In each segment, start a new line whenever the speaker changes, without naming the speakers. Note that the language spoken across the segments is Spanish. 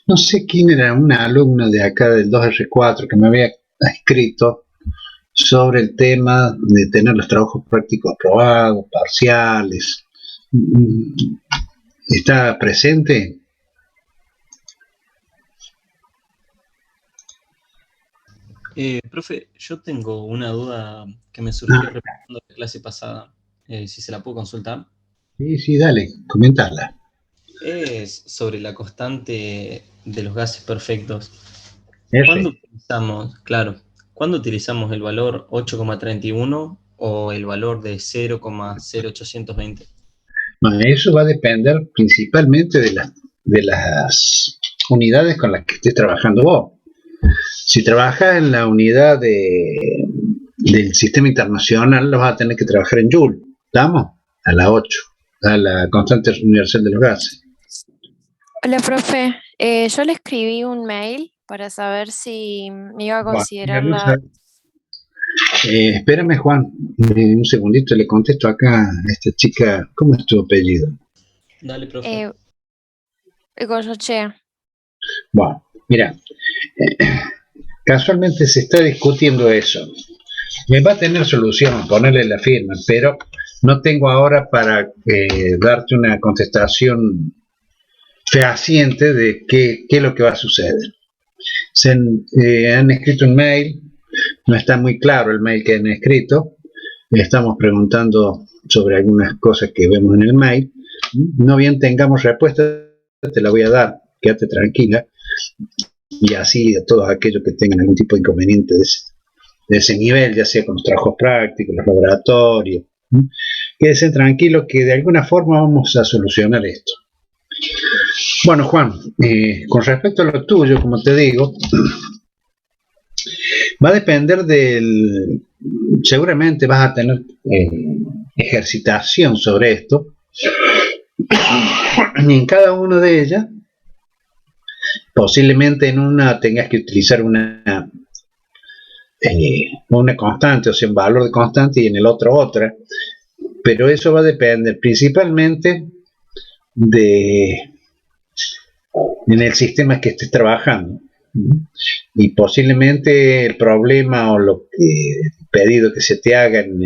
no sé quién era, una alumna de acá del 2R4 que me había escrito sobre el tema de tener los trabajos prácticos aprobados, parciales. ¿Está presente?
Profe, yo tengo una duda que me surgió repasando la clase pasada, si se la puedo consultar.
Sí, sí, dale, comentala.
Es sobre la constante de los gases perfectos. ¿Cuándo
R.
utilizamos, claro, cuándo utilizamos el valor 8,31 o el valor de 0,0820?
Bueno, eso va a depender principalmente de las unidades con las que estés trabajando vos. Si trabajas en la unidad del sistema internacional, lo vas a tener que trabajar en Joule. ¿Estamos? A la 8, a la constante universal de los gases.
Hola, profe. Yo le escribí un mail para saber si me iba a
Bueno,
considerar la...
espérame, Juan, un segundito, le contesto acá a esta chica. ¿Cómo es tu apellido?
Dale, profe.
Goyochea.
Bueno, mira, casualmente se está discutiendo eso. Me va a tener solución ponerle la firma, pero no tengo ahora para darte una contestación fehaciente de qué es lo que va a suceder. Han escrito un mail, no está muy claro el mail que han escrito, le estamos preguntando sobre algunas cosas que vemos en el mail. No bien tengamos respuesta, te la voy a dar, quédate tranquila, y así a todos aquellos que tengan algún tipo de inconveniente de ese nivel, ya sea con los trabajos prácticos, los laboratorios. Quédense tranquilos que de alguna forma vamos a solucionar esto. Bueno, Juan, con respecto a lo tuyo, como te digo, va a depender del... Seguramente vas a tener ejercitación sobre esto. Y en cada una de ellas, posiblemente en una tengas que utilizar una constante, o sea, un valor de constante, y en el otro otra. Pero eso va a depender principalmente en el sistema que estés trabajando. Y posiblemente el problema o el pedido que se te haga en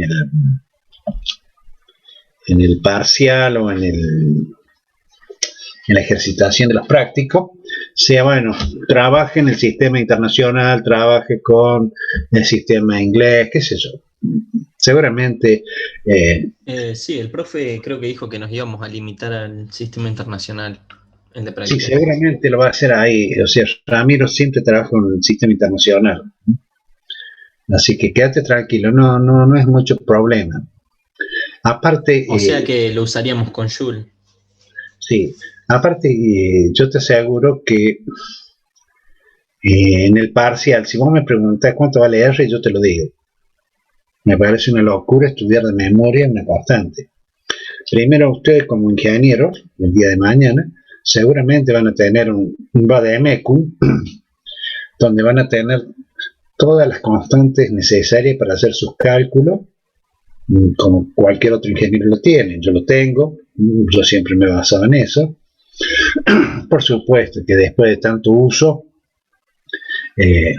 el parcial o en la ejercitación de los prácticos sea, bueno, trabaje en el sistema internacional, trabaje con el sistema inglés, qué sé yo. Seguramente...
Sí, el profe creo que dijo que nos íbamos a limitar al sistema internacional, el de
sí,
práctica.
seguramente lo va a hacer ahí. O sea, Ramiro siempre trabaja con el sistema internacional. Así que quédate tranquilo, no es mucho problema. Aparte...
O sea que lo usaríamos con Joule.
Sí, aparte yo te aseguro que en el parcial, si vos me preguntás cuánto vale R, yo te lo digo. Me parece una locura estudiar de memoria una constante. Primero, ustedes como ingenieros, el día de mañana, seguramente van a tener un vademecum donde van a tener todas las constantes necesarias para hacer sus cálculos, como cualquier otro ingeniero lo tiene. Yo lo tengo, yo siempre me he basado en eso. Por supuesto que después de tanto uso,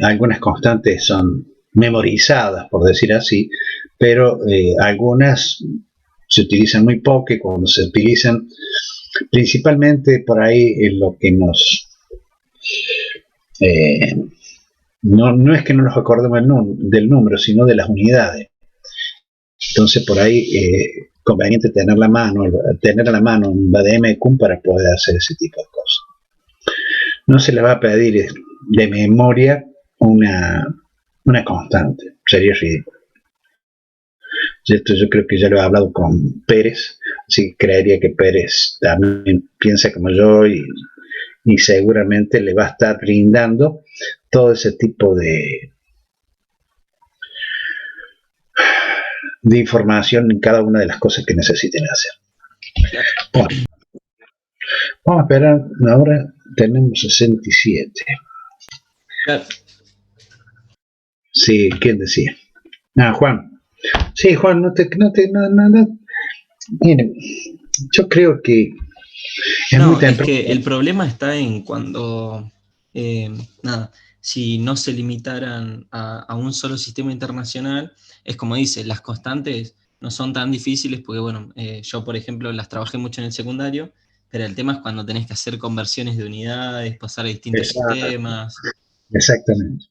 algunas constantes son memorizadas, por decir así, pero algunas se utilizan muy poco, y cuando se utilizan, principalmente por ahí es lo que nos... no es que no nos acordemos del número, sino de las unidades. Entonces por ahí conveniente tener a la mano un vademecum para poder hacer ese tipo de cosas. No se le va a pedir de memoria una constante, sería ridículo. Esto yo creo que ya lo he hablado con Pérez, así que creería que Pérez también piensa como yo y seguramente le va a estar brindando todo ese tipo de información en cada una de las cosas que necesiten hacer. Bueno, vamos a esperar, ahora tenemos 67.
Claro.
Sí, ¿quién decía? Juan. Sí, Juan, no. Miren, yo creo que
es muy temprano. Es que el problema está en cuando nada, si no se limitaran a un solo sistema internacional, es como dice, las constantes no son tan difíciles porque, bueno, yo, por ejemplo, las trabajé mucho en el secundario, pero el tema es cuando tenés que hacer conversiones de unidades, pasar a distintos
Exacto,
sistemas.
exactamente.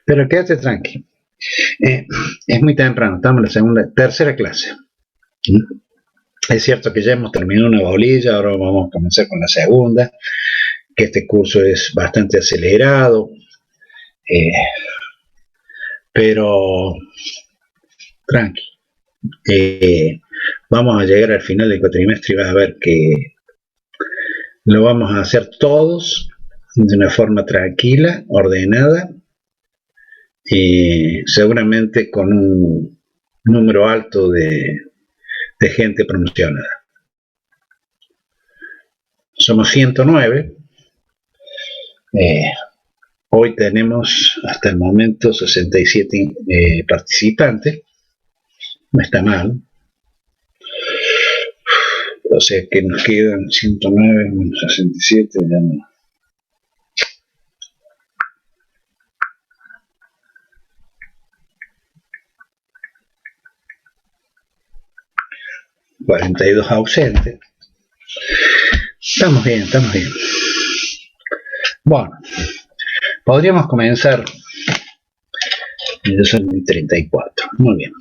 Pero quédate tranquilo. Es muy temprano, estamos en la tercera clase. Es cierto que ya hemos terminado una bolilla, ahora vamos a comenzar con la segunda, que este curso es bastante acelerado, pero tranqui. Vamos a llegar al final del cuatrimestre y vas a ver que lo vamos a hacer todos de una forma tranquila, ordenada y seguramente con un número alto de gente promocionada. Somos 109. Hoy tenemos hasta el momento 67 participantes. No está mal. O sea que nos quedan 109 menos 67, ya no. ...42 ausentes. Estamos bien, estamos bien. Bueno, podríamos comenzar. Yo soy mi 34. Muy bien.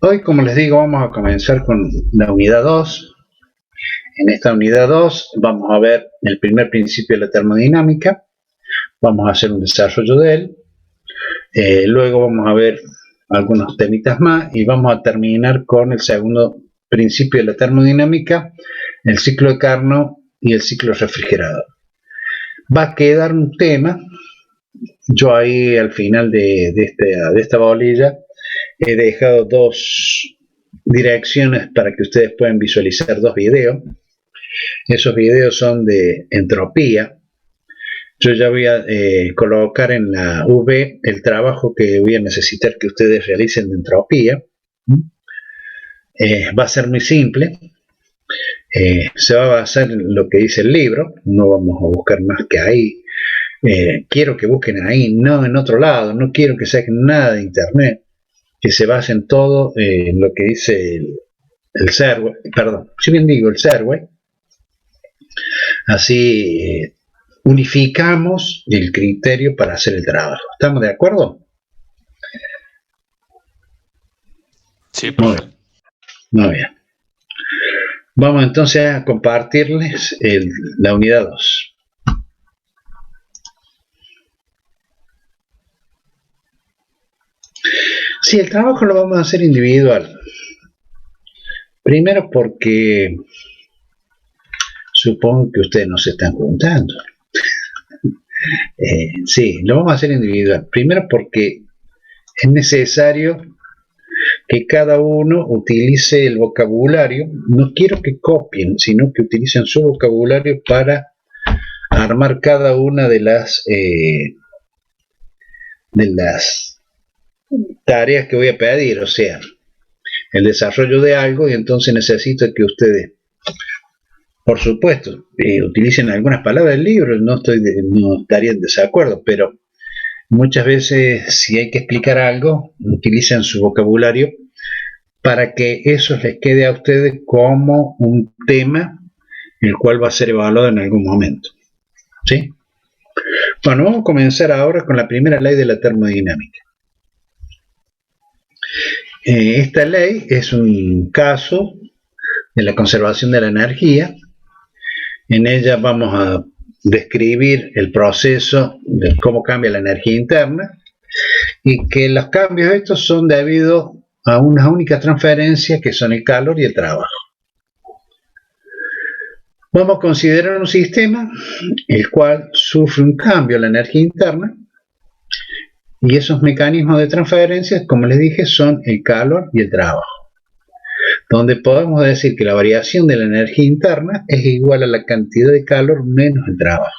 Hoy, como les digo, vamos a comenzar con la unidad 2. En esta unidad 2 vamos a ver el primer principio de la termodinámica. Vamos a hacer un desarrollo de él. Luego vamos a ver algunos temitas más y vamos a terminar con el segundo principio de la termodinámica, el ciclo de Carnot y el ciclo refrigerador. Va a quedar un tema. Yo ahí al final de esta bolilla he dejado dos direcciones para que ustedes puedan visualizar dos videos. Esos videos son de entropía. Yo ya voy a colocar en la V el trabajo que voy a necesitar que ustedes realicen de entropía. Va a ser muy simple. Se va a basar en lo que dice el libro. No vamos a buscar más que ahí. Quiero que busquen ahí, no en otro lado. No quiero que saquen nada de internet. Que se basen todo en lo que dice el Serway. Perdón, si bien digo el Serway. Así unificamos el criterio para hacer el trabajo. ¿Estamos de acuerdo?
Sí, profe.
Muy bien. Vamos entonces a compartirles la unidad 2. Sí, el trabajo lo vamos a hacer individual. Primero porque supongo que ustedes no se están juntando. Sí, lo vamos a hacer individual. Primero porque es necesario que cada uno utilice el vocabulario. No quiero que copien, sino que utilicen su vocabulario para armar cada una de las tareas que voy a pedir. O sea, el desarrollo de algo, y entonces necesito que ustedes, por supuesto, utilicen algunas palabras del libro. No estaría en desacuerdo, pero muchas veces si hay que explicar algo, utilizan su vocabulario para que eso les quede a ustedes como un tema el cual va a ser evaluado en algún momento. ¿Sí? Bueno, vamos a comenzar ahora con la primera ley de la termodinámica. Esta ley es un caso de la conservación de la energía. En ella vamos a describir el proceso de cómo cambia la energía interna y que los cambios estos son debido a unas únicas transferencias que son el calor y el trabajo. Vamos a considerar un sistema el cual sufre un cambio en la energía interna y esos mecanismos de transferencia, como les dije, son el calor y el trabajo, donde podemos decir que la variación de la energía interna es igual a la cantidad de calor menos el trabajo.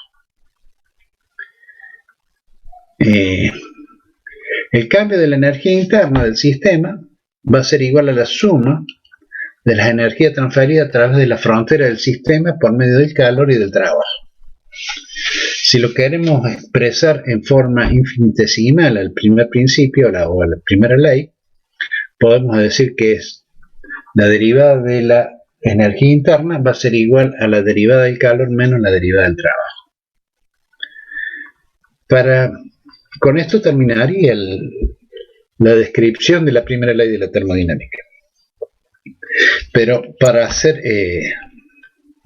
El cambio de la energía interna del sistema va a ser igual a la suma de las energías transferidas a través de la frontera del sistema por medio del calor y del trabajo. Si lo queremos expresar en forma infinitesimal al primer principio o a la primera ley, podemos decir que es la derivada de la energía interna va a ser igual a la derivada del calor menos la derivada del trabajo. Con esto terminaría la descripción de la primera ley de la termodinámica. Pero para hacer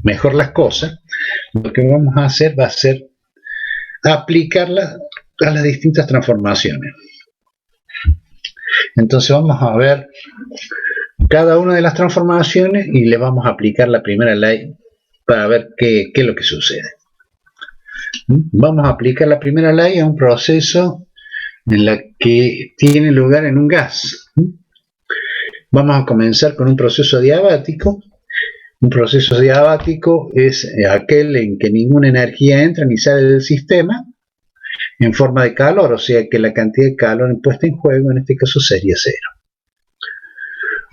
mejor las cosas, lo que vamos a hacer va a ser aplicarla a las distintas transformaciones. Entonces vamos a ver cada una de las transformaciones y le vamos a aplicar la primera ley para ver qué es lo que sucede. Vamos a aplicar la primera ley a un proceso en la que tiene lugar en un gas. Vamos a comenzar con un proceso adiabático. Un proceso adiabático es aquel en que ninguna energía entra ni sale del sistema en forma de calor, o sea que la cantidad de calor puesta en juego en este caso sería cero.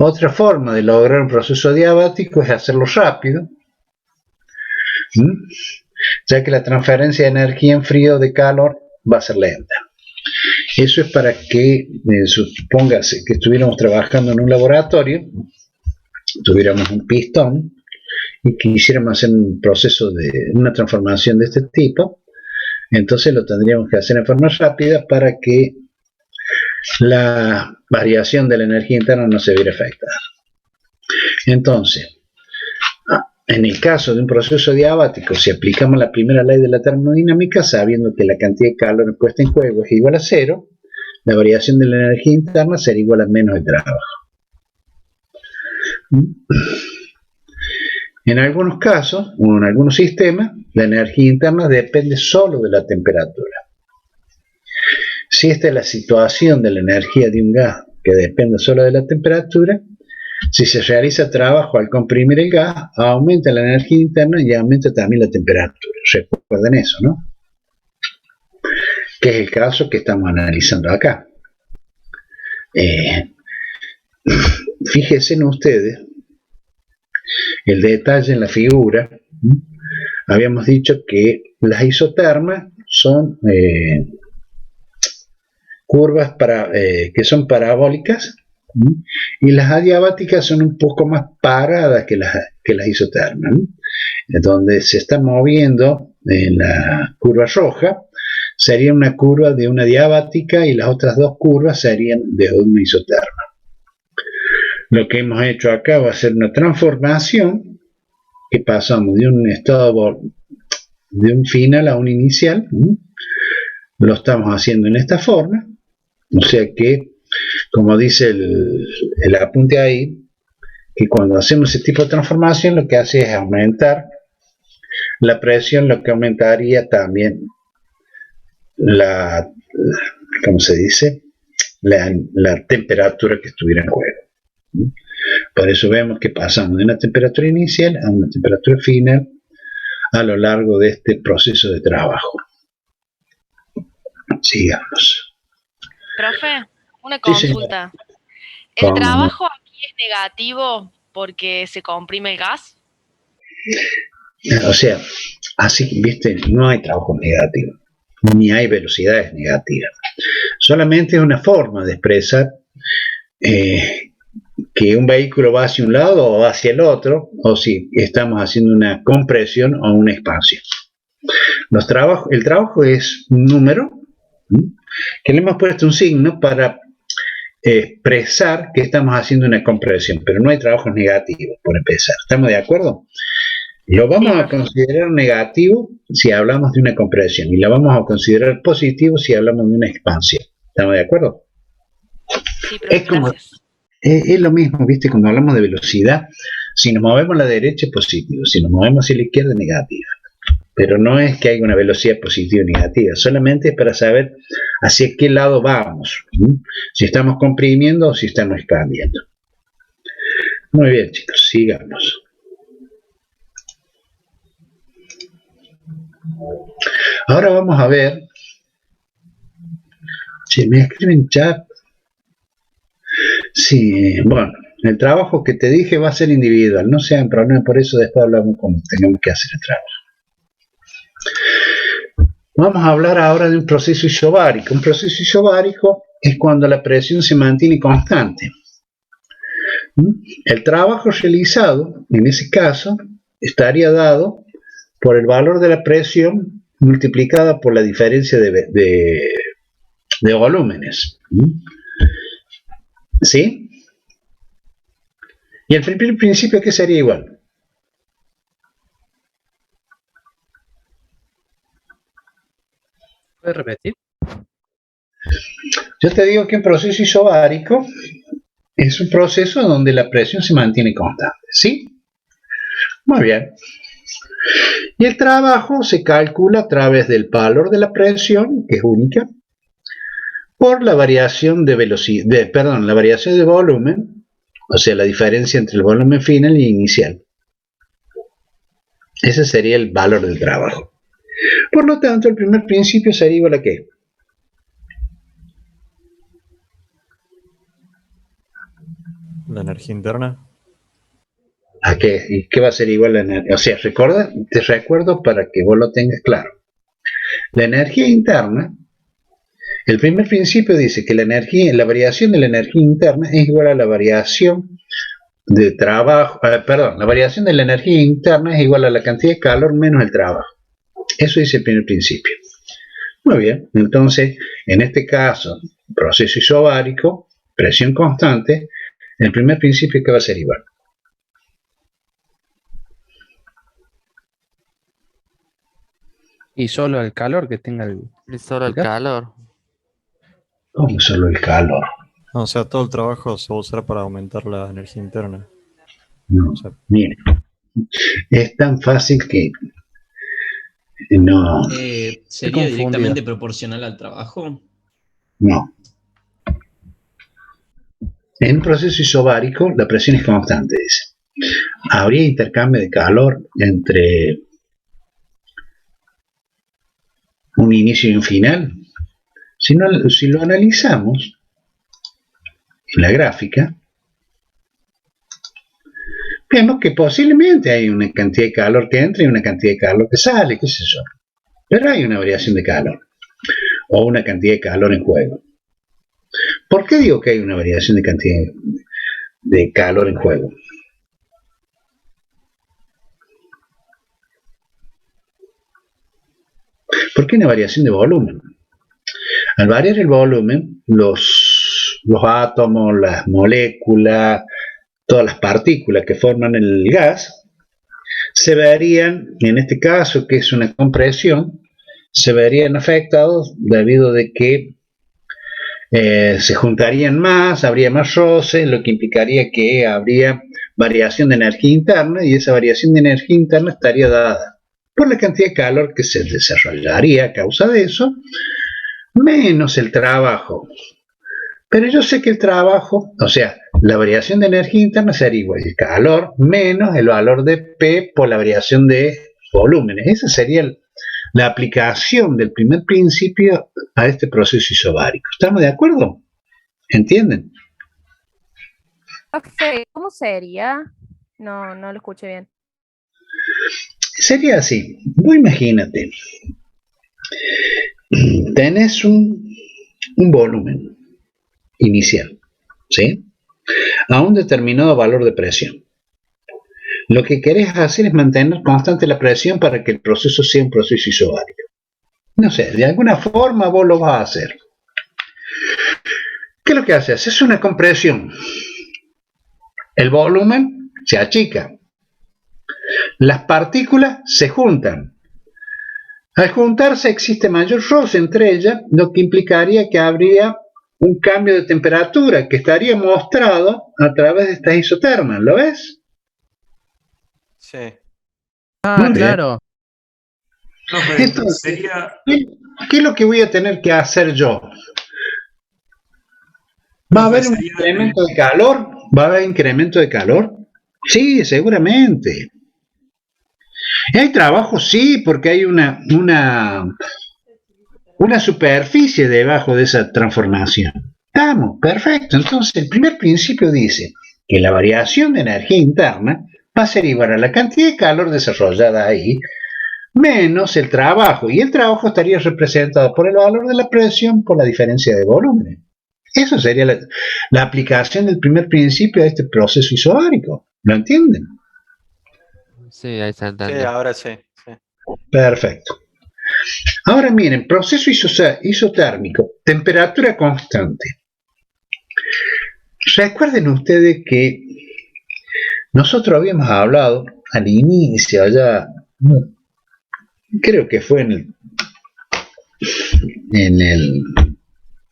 Otra forma de lograr un proceso adiabático es hacerlo rápido, ya que la transferencia de energía en frío de calor va a ser lenta. Eso es para que, supóngase que estuviéramos trabajando en un laboratorio, tuviéramos un pistón y quisiéramos hacer un proceso de una transformación de este tipo, entonces lo tendríamos que hacer en forma rápida para que la variación de la energía interna no se viera afectada. Entonces, en el caso de un proceso adiabático, si aplicamos la primera ley de la termodinámica, sabiendo que la cantidad de calor puesta en juego es igual a cero, la variación de la energía interna será igual a menos el trabajo. En algunos casos, o en algunos sistemas, la energía interna depende solo de la temperatura. Si esta es la situación de la energía de un gas que depende solo de la temperatura, si se realiza trabajo al comprimir el gas, aumenta la energía interna y aumenta también la temperatura. Recuerden eso, ¿no? Que es el caso que estamos analizando acá. Fíjense en ustedes el detalle en la figura. Habíamos dicho que las isotermas son curvas que son parabólicas, y las adiabáticas son un poco más paradas que las isotermas, donde se está moviendo en la curva roja sería una curva de una diabática y las otras dos curvas serían de una isoterma. Lo que hemos hecho acá va a ser una transformación que pasamos de un estado de un final a un inicial. Lo estamos haciendo en esta forma, o sea que, como dice el apunte ahí, que cuando hacemos ese tipo de transformación lo que hace es aumentar la presión, lo que aumentaría también ¿cómo se dice? La temperatura que estuviera en juego. Por eso vemos que pasamos de una temperatura inicial a una temperatura final a lo largo de este proceso de trabajo. Sigamos.
Profe, una
Sí,
consulta.
¿Cómo
¿El
no?
trabajo aquí es negativo porque se comprime el gas?
O sea, así, viste, no hay trabajo negativo, ni hay velocidades negativas. Solamente es una forma de expresar que un vehículo va hacia un lado o hacia el otro, o si estamos haciendo una compresión o una expansión. El trabajo es un número que le hemos puesto un signo para expresar que estamos haciendo una compresión, pero no hay trabajos negativos, por empezar. ¿Estamos de acuerdo? Lo vamos a considerar negativo si hablamos de una compresión y lo vamos a considerar positivo si hablamos de una expansión. ¿Estamos de acuerdo?
Sí, profe, gracias.
Es lo mismo, ¿viste? Cuando hablamos de velocidad, si nos movemos a la derecha es positivo, si nos movemos hacia la izquierda es negativa. Pero no es que haya una velocidad positiva o negativa, solamente es para saber hacia qué lado vamos, si estamos comprimiendo o si estamos expandiendo. Muy bien, chicos, sigamos. Ahora vamos a ver, si me escriben chat, sí, bueno, el trabajo que te dije va a ser individual, no sean problemas, por eso después hablamos cómo tengamos que hacer el trabajo. Vamos a hablar ahora de un proceso isobárico. Un proceso isobárico es cuando la presión se mantiene constante. El trabajo realizado, en ese caso, estaría dado por el valor de la presión multiplicada por la diferencia de volúmenes. ¿Sí? Y el primer principio, ¿qué sería igual?
¿Puedes repetir?
Yo te digo que un proceso isobárico es un proceso donde la presión se mantiene constante. ¿Sí? Muy bien. Y el trabajo se calcula a través del valor de la presión, que es única, por la variación de velocidad, la variación de volumen, o sea, la diferencia entre el volumen final y inicial. Ese sería el valor del trabajo. Por lo tanto, el primer principio sería igual a ¿qué?
La energía interna.
¿A qué? ¿Y qué va a ser igual a la energía? O sea, te recuerdo para que vos lo tengas claro. La energía interna, el primer principio dice que la variación de la energía interna es igual a la variación de trabajo, la variación de la energía interna es igual a la cantidad de calor menos el trabajo. Eso dice el primer principio. Muy bien, entonces, en este caso, proceso isobárico, presión constante, el primer principio que va a ser igual.
Y solo el calor que tenga el...
Y solo el calor.
¿Cómo solo el calor?
No, o sea, todo el trabajo se va a usar para aumentar la energía interna.
No,
O sea,
mire, es tan fácil que no,
¿Sería
confundido.
directamente proporcional al trabajo?
no. En un proceso isobárico, la presión es constante, dice. Habría intercambio de calor entre un inicio y un final. Si lo analizamos en la gráfica, vemos que posiblemente hay una cantidad de calor que entra y una cantidad de calor que sale, qué sé yo. Pero hay una variación de calor o una cantidad de calor en juego. ¿Por qué digo que hay una variación de cantidad de calor en juego? ¿Por qué una variación de volumen? Al variar el volumen, los átomos, las moléculas, todas las partículas que forman el gas, se verían, en este caso que es una compresión, se verían afectados debido de que se juntarían más, habría más roce, lo que implicaría que habría variación de energía interna y esa variación de energía interna estaría dada por la cantidad de calor que se desarrollaría a causa de eso, menos el trabajo. Pero yo sé que el trabajo, o sea, la variación de energía interna sería igual el calor menos el valor de P por la variación de volúmenes. Esa sería la aplicación del primer principio a este proceso isobárico. ¿Estamos de acuerdo? ¿Entienden?
Profe, ¿cómo sería? No lo escuché bien.
Sería así. Vos imagínate. Tenés un volumen inicial, ¿sí? A un determinado valor de presión. Lo que querés hacer es mantener constante la presión para que el proceso sea un proceso isobárico. No sé, de alguna forma vos lo vas a hacer. ¿Qué es lo que haces? Es una compresión. El volumen se achica. Las partículas se juntan. Al juntarse existe mayor roce entre ellas, lo que implicaría que habría un cambio de temperatura que estaría mostrado a través de estas isotermas. ¿Lo ves?
Sí.
Ah,
Muy bien.
claro.
Profe,
Entonces,
sería,
¿qué es lo que voy a tener que hacer yo? ¿Va a haber un
sería
incremento de calor? ¿Va a haber incremento de calor? Sí, seguramente. ¿Y hay trabajo? Sí, porque hay una superficie debajo de esa transformación. Estamos, perfecto. Entonces, el primer principio dice que la variación de energía interna va a ser igual a la cantidad de calor desarrollada ahí, menos el trabajo, y el trabajo estaría representado por el valor de la presión por la diferencia de volúmenes. Eso sería la aplicación del primer principio de este proceso isobárico. ¿Lo entienden?
Sí, ahí se
Sí,
entendió.
ahora sí. Sí.
Perfecto. Ahora miren, proceso isotérmico, temperatura constante. Recuerden ustedes que nosotros habíamos hablado al inicio, allá, creo que fue en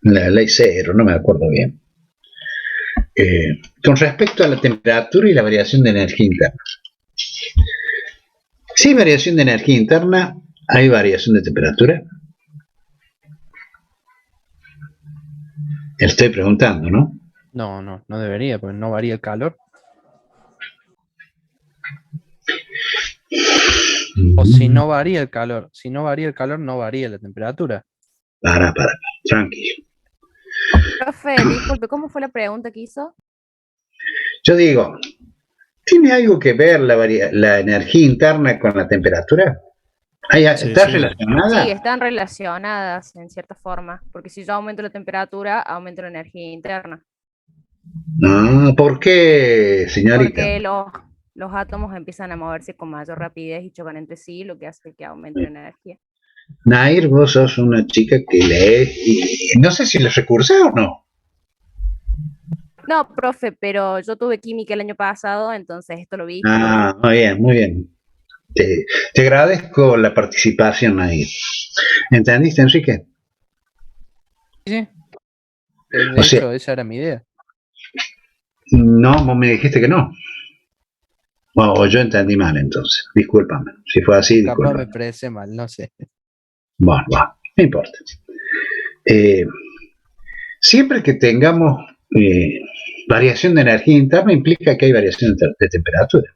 la ley 0, no me acuerdo bien, con respecto a la temperatura y la variación de energía interna. Si hay variación de energía interna, hay variación de temperatura. Estoy preguntando, ¿no?
No debería, porque no varía el calor. O si no varía el calor, no varía la temperatura.
Para, tranquilo.
Profe, disculpe, ¿cómo fue la pregunta que hizo?
Yo digo, ¿tiene algo que ver la energía interna con la temperatura?
Sí,
¿Está
sí.
relacionada?
Sí, están relacionadas en cierta forma, porque si yo aumento la temperatura, aumento la energía interna,
No, ¿por qué, señorita?
porque los átomos empiezan a moverse con mayor rapidez y chocan entre sí, lo que hace que aumente la energía.
Nair, vos sos una chica que lee y no sé si les recursé o no.
No, profe, pero yo tuve química el año pasado, entonces esto lo vi.
Ah, muy bien, muy bien. Te agradezco la participación, Nair. ¿Entendiste, Enrique?
Sí.
O
De
sea,
hecho, esa era mi idea.
no, vos me dijiste que no. O yo entendí mal entonces. Discúlpame. Si fue así,
Capaz
discúlpame.
me expresé mal, no sé.
Bueno, no importa. Siempre que tengamos variación de energía interna implica que hay variación de temperatura.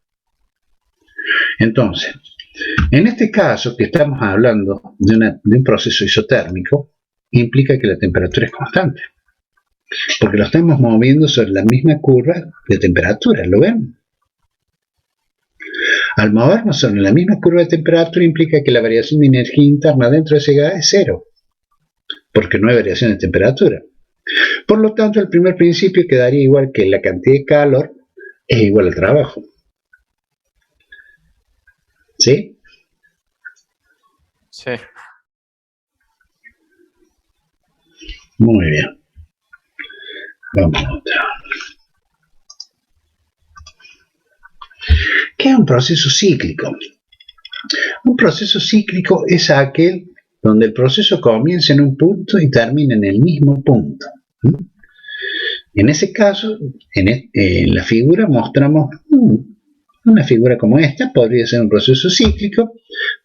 Entonces, en este caso que estamos hablando de un proceso isotérmico, implica que la temperatura es constante, porque lo estamos moviendo sobre la misma curva de temperatura, ¿lo ven? Al movernos sobre la misma curva de temperatura implica que la variación de energía interna dentro de ese gas es cero, porque no hay variación de temperatura. Por lo tanto, el primer principio quedaría igual que la cantidad de calor es igual al trabajo. ¿Sí?
Sí.
Muy bien. Vamos a otra. ¿Qué es un proceso cíclico? Un proceso cíclico es aquel donde el proceso comienza en un punto y termina en el mismo punto. En ese caso, en la figura mostramos una figura como esta, podría ser un proceso cíclico,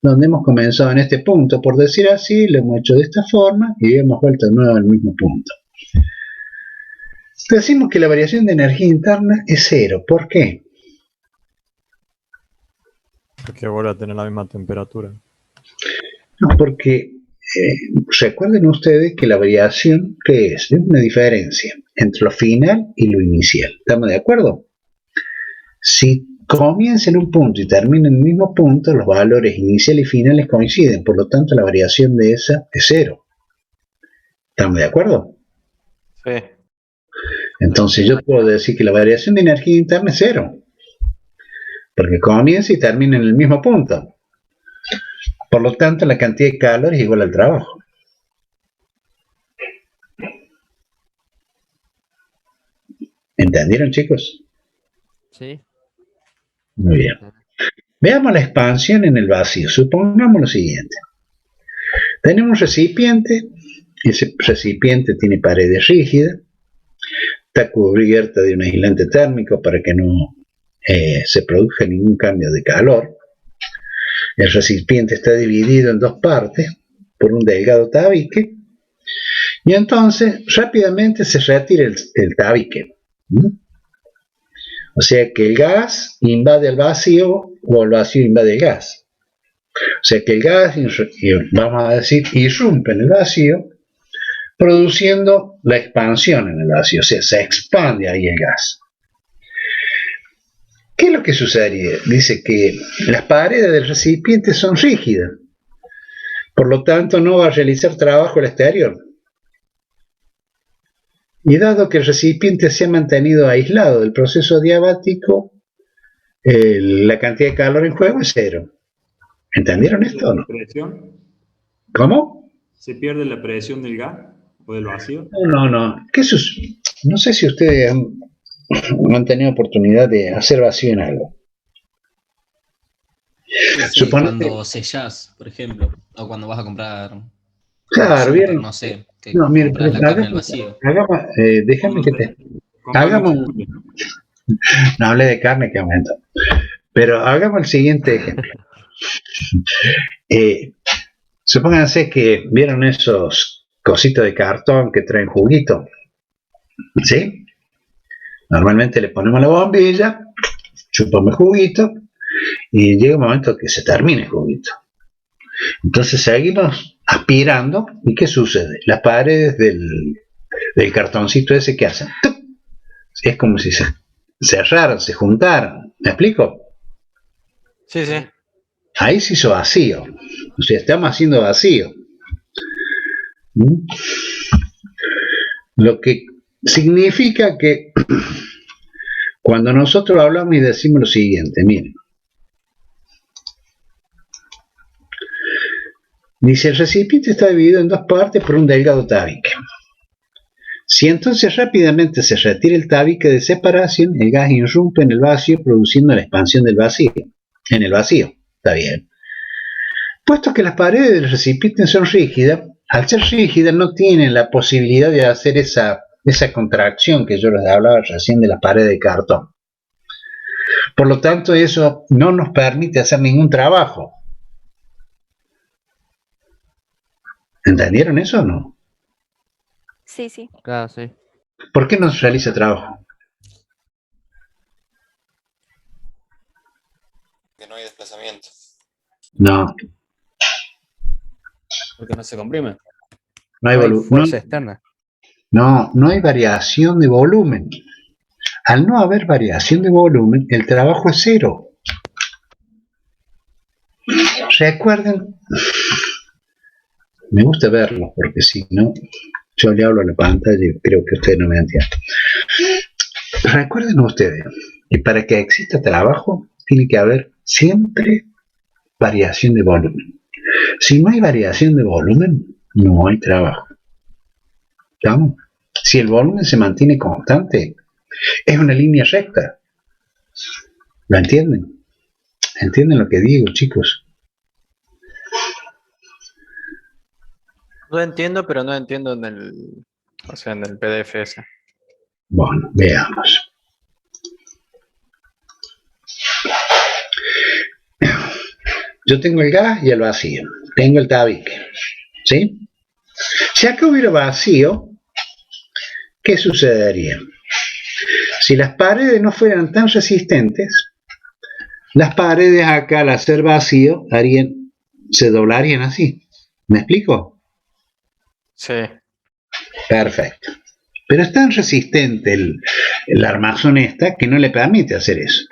donde hemos comenzado en este punto, por decir así, lo hemos hecho de esta forma y hemos vuelto de nuevo al mismo punto. Decimos que la variación de energía interna es cero. ¿Por qué?
Porque vuelve a tener la misma temperatura.
No, porque recuerden ustedes que la variación, ¿qué es? Es una diferencia entre lo final y lo inicial. ¿Estamos de acuerdo? Si comienza en un punto y termina en el mismo punto, los valores iniciales y finales coinciden, por lo tanto la variación de esa es cero. ¿Estamos de acuerdo?
Sí.
Entonces yo puedo decir que la variación de energía interna es cero, porque comienza y termina en el mismo punto. Por lo tanto, la cantidad de calor es igual al trabajo. ¿Entendieron, chicos?
Sí.
Muy bien. Veamos la expansión en el vacío. Supongamos lo siguiente. Tenemos un recipiente. Ese recipiente tiene paredes rígidas. Está cubierta de un aislante térmico para que no se produzca ningún cambio de calor. El recipiente está dividido en dos partes por un delgado tabique. Y entonces rápidamente se retira el tabique. O sea que el gas invade el vacío o el vacío invade el gas. O sea que el gas, vamos a decir, irrumpe en el vacío, produciendo la expansión en el vacío. O sea, se expande ahí el gas. ¿Qué es lo que sucedería? Dice que las paredes del recipiente son rígidas, por lo tanto no va a realizar trabajo al exterior. Y dado que el recipiente se ha mantenido aislado del proceso diabático, la cantidad de calor en juego es cero. ¿Entendieron esto o no?
¿Presión?
¿Cómo?
¿Se pierde la presión del gas o del vacío?
No. No sé si ustedes han tenido oportunidad de hacer vacío en algo.
Sí, cuando sellás, por ejemplo, o cuando vas a comprar.
Claro,
súper,
¿vieron?
no sé, que
No, mire,
compras la carne al vacío.
déjame que te... Hagamos... No hablé de carne que aumentó. Pero hagamos el siguiente ejemplo. Supónganse que vieron esos cositos de cartón que traen juguito. ¿Sí? Normalmente le ponemos la bombilla, chupamos juguito y llega un momento que se termina el juguito. Entonces seguimos aspirando y ¿qué sucede? Las paredes del cartoncito ese que hacen es como si se cerraran, se juntaran. ¿Me explico?
Sí, sí.
Ahí se hizo vacío. O sea, estamos haciendo vacío. Lo que significa que cuando nosotros hablamos y decimos lo siguiente, miren. Dice, el recipiente está dividido en dos partes por un delgado tabique. Si entonces rápidamente se retira el tabique de separación, el gas irrumpe en el vacío produciendo la expansión del vacío. En el vacío, está bien. Puesto que las paredes del recipiente son rígidas, al ser rígidas no tienen la posibilidad de hacer esa contracción que yo les hablaba recién de las paredes de cartón. Por lo tanto, eso no nos permite hacer ningún trabajo. ¿Entendieron eso o no?
Sí, sí.
Claro, sí.
¿Por qué no se realiza trabajo?
Que no hay desplazamiento.
No.
Porque no se comprime.
No hay
fuerza externa.
No hay variación de volumen. Al no haber variación de volumen, el trabajo es cero. Recuerden, me gusta verlo, porque si no, yo le hablo a la pantalla y creo que ustedes no me entienden. Recuerden ustedes que para que exista trabajo, tiene que haber siempre variación de volumen. Si no hay variación de volumen, no hay trabajo. ¿Estamos? Si el volumen se mantiene constante, es una línea recta. ¿Lo entienden? ¿Entienden lo que digo, chicos?
Lo entiendo, pero no entiendo en el PDF ese.
Bueno, veamos. Yo tengo el gas y el vacío. Tengo el tabique. ¿Sí? Si acá hubiera vacío, ¿qué sucedería? Si las paredes no fueran tan resistentes, las paredes acá al hacer vacío se doblarían así. ¿Me explico?
Sí.
Perfecto. Pero es tan resistente el armazón que no le permite hacer eso.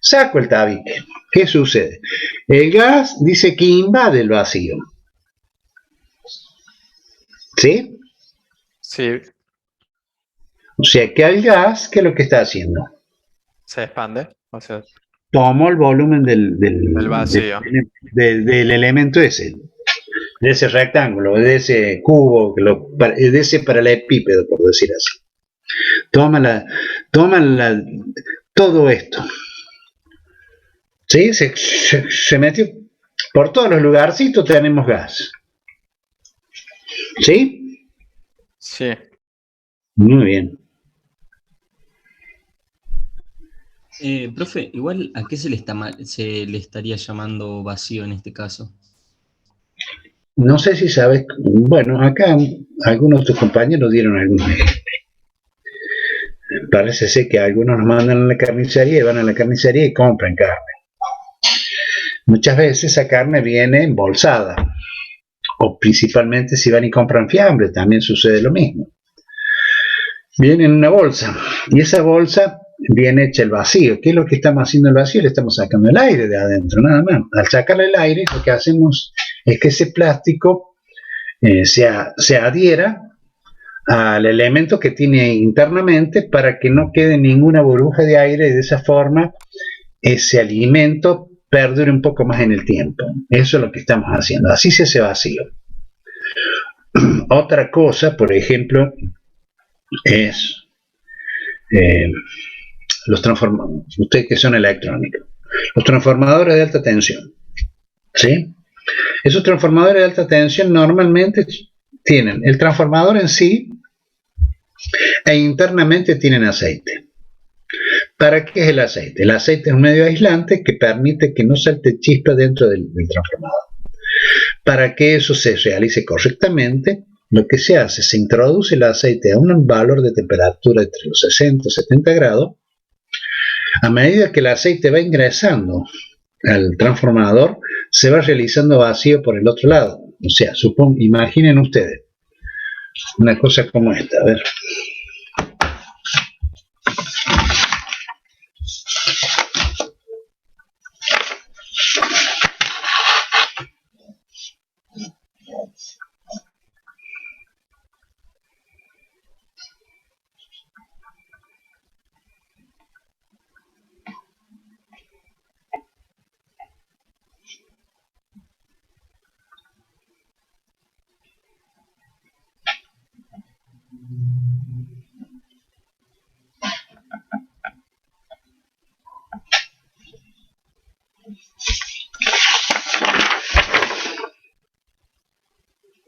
Saco el tabique. ¿Qué sucede? El gas dice que invade el vacío. ¿Sí?
Sí.
O sea que al gas, ¿qué es lo que está haciendo?
Se expande. O sea,
Tomó el volumen del
vacío.
del elemento ese, de ese rectángulo, de ese cubo, de ese paralelepípedo, por decir así. Toma todo esto. ¿Sí? Se metió. Por todos los lugarcitos tenemos gas. ¿Sí?
Sí.
Muy bien.
Profe, igual, ¿a qué se le estaría llamando vacío en este caso?
No sé si sabes, bueno, acá algunos de tus compañeros dieron algunos ejemplos. Parece ser que algunos nos mandan a la carnicería y van a la carnicería y compran carne. Muchas veces esa carne viene embolsada, o principalmente si van y compran fiambre, también sucede lo mismo. Viene en una bolsa, y esa bolsa bien hecha el vacío. ¿Qué es lo que estamos haciendo el vacío? Le estamos sacando el aire de adentro, nada más. Al sacarle el aire, lo que hacemos es que ese plástico se adhiera al elemento que tiene internamente para que no quede ninguna burbuja de aire y de esa forma ese alimento perdure un poco más en el tiempo. Eso es lo que estamos haciendo. Así se hace vacío. Otra cosa, por ejemplo, es los transformadores, ustedes que son electrónicos, los transformadores de alta tensión, ¿sí? Esos transformadores de alta tensión normalmente tienen el transformador en sí e internamente tienen aceite. ¿Para qué es el aceite? El aceite es un medio aislante que permite que no salte chispa dentro del transformador. Para que eso se realice correctamente, lo que se hace, se introduce el aceite a un valor de temperatura entre los 60 y 70 grados. A medida que el aceite va ingresando al transformador, se va realizando vacío por el otro lado. O sea, imaginen ustedes una cosa como esta. A ver.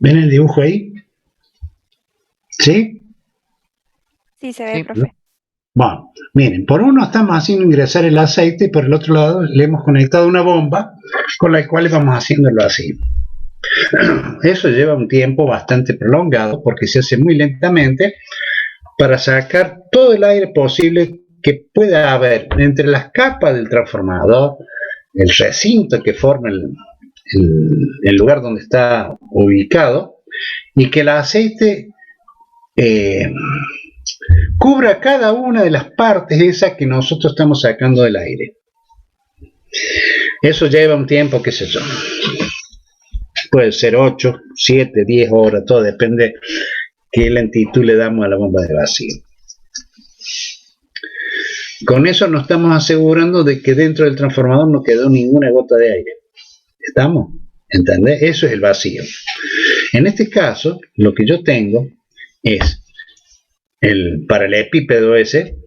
¿Ven el dibujo ahí? ¿Sí?
Sí, se ve,
Sí.
profe.
Bueno, miren, por uno estamos haciendo ingresar el aceite y por el otro lado le hemos conectado una bomba con la cual vamos haciendo el vacío. Eso lleva un tiempo bastante prolongado porque se hace muy lentamente para sacar todo el aire posible que pueda haber entre las capas del transformador, el recinto que forma el lugar donde está ubicado, y que el aceite cubra cada una de las partes esas que nosotros estamos sacando del aire. Eso lleva un tiempo, qué sé yo, puede ser 8, 7, 10 horas, todo depende qué lentitud le damos a la bomba de vacío. Con eso nos estamos asegurando de que dentro del transformador no quedó ninguna gota de aire. ¿Estamos? ¿Entendés? Eso es el vacío. En este caso, lo que yo tengo es, para el epípedo ese,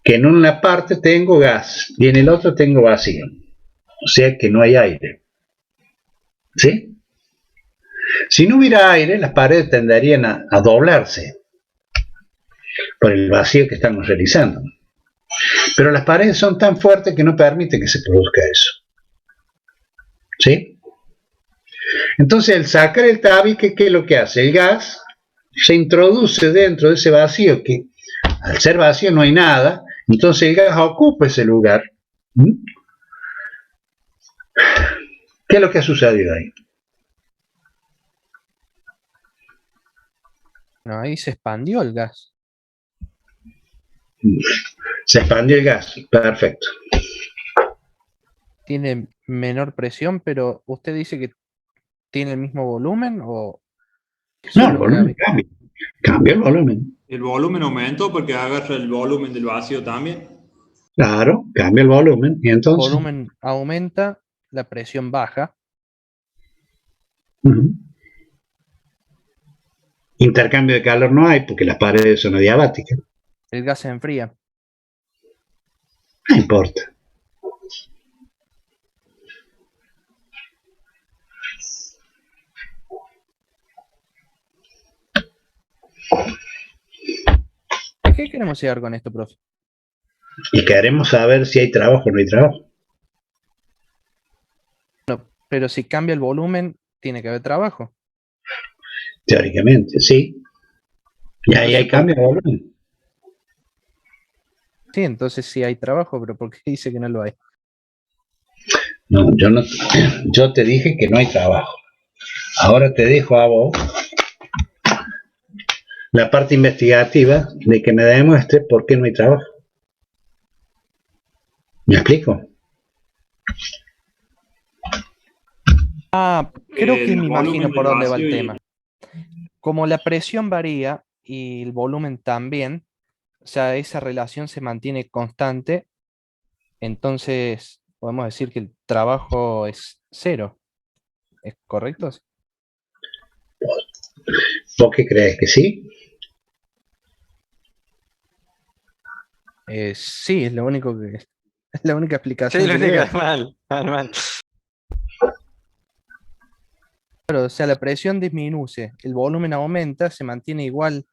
que en una parte tengo gas y en el otro tengo vacío. O sea que no hay aire. ¿Sí? Si no hubiera aire, las paredes tenderían a doblarse por el vacío que estamos realizando. Pero las paredes son tan fuertes que no permiten que se produzca eso. ¿Sí? Entonces, al sacar el tabique, ¿qué es lo que hace? El gas se introduce dentro de ese vacío, que al ser vacío no hay nada, entonces el gas ocupa ese lugar. ¿Qué es lo que ha sucedido ahí?
No, ahí se expandió el gas.
Se expandió el gas, perfecto.
Tiene menor presión, pero ¿usted dice que tiene el mismo volumen o...?
No, el volumen cambia. Cambia el volumen.
¿El volumen aumentó porque agarra el volumen del vacío también?
Claro, cambia el volumen. Y
El
entonces...
volumen aumenta, la presión baja.
Intercambio de calor no hay porque las paredes son adiabáticas.
El gas se enfría.
No importa.
¿A qué queremos llegar con esto, profe?
Y queremos saber si hay trabajo o no hay trabajo.
No, pero si cambia el volumen, tiene que haber trabajo.
Teóricamente, sí. Y ahí hay cambio de volumen.
Sí, entonces sí hay trabajo, pero ¿por qué dice que no lo hay?
No, yo te dije que no hay trabajo. Ahora te dejo a vos la parte investigativa de que me demuestre por qué no hay trabajo. ¿Me explico?
Creo que
El
me imagino
volumen
por
del
dónde va el
vacío y-
tema. Como la presión varía y el volumen también, o sea, esa relación se mantiene constante, entonces podemos decir que el trabajo es cero. ¿Es correcto?
¿Vos qué crees que sí?
Sí, es lo único que es la única
Sí,
explicación
lo
que le
único
veo.
es mal, mal.
Claro, o sea, la presión disminuye, el volumen aumenta, se mantiene igual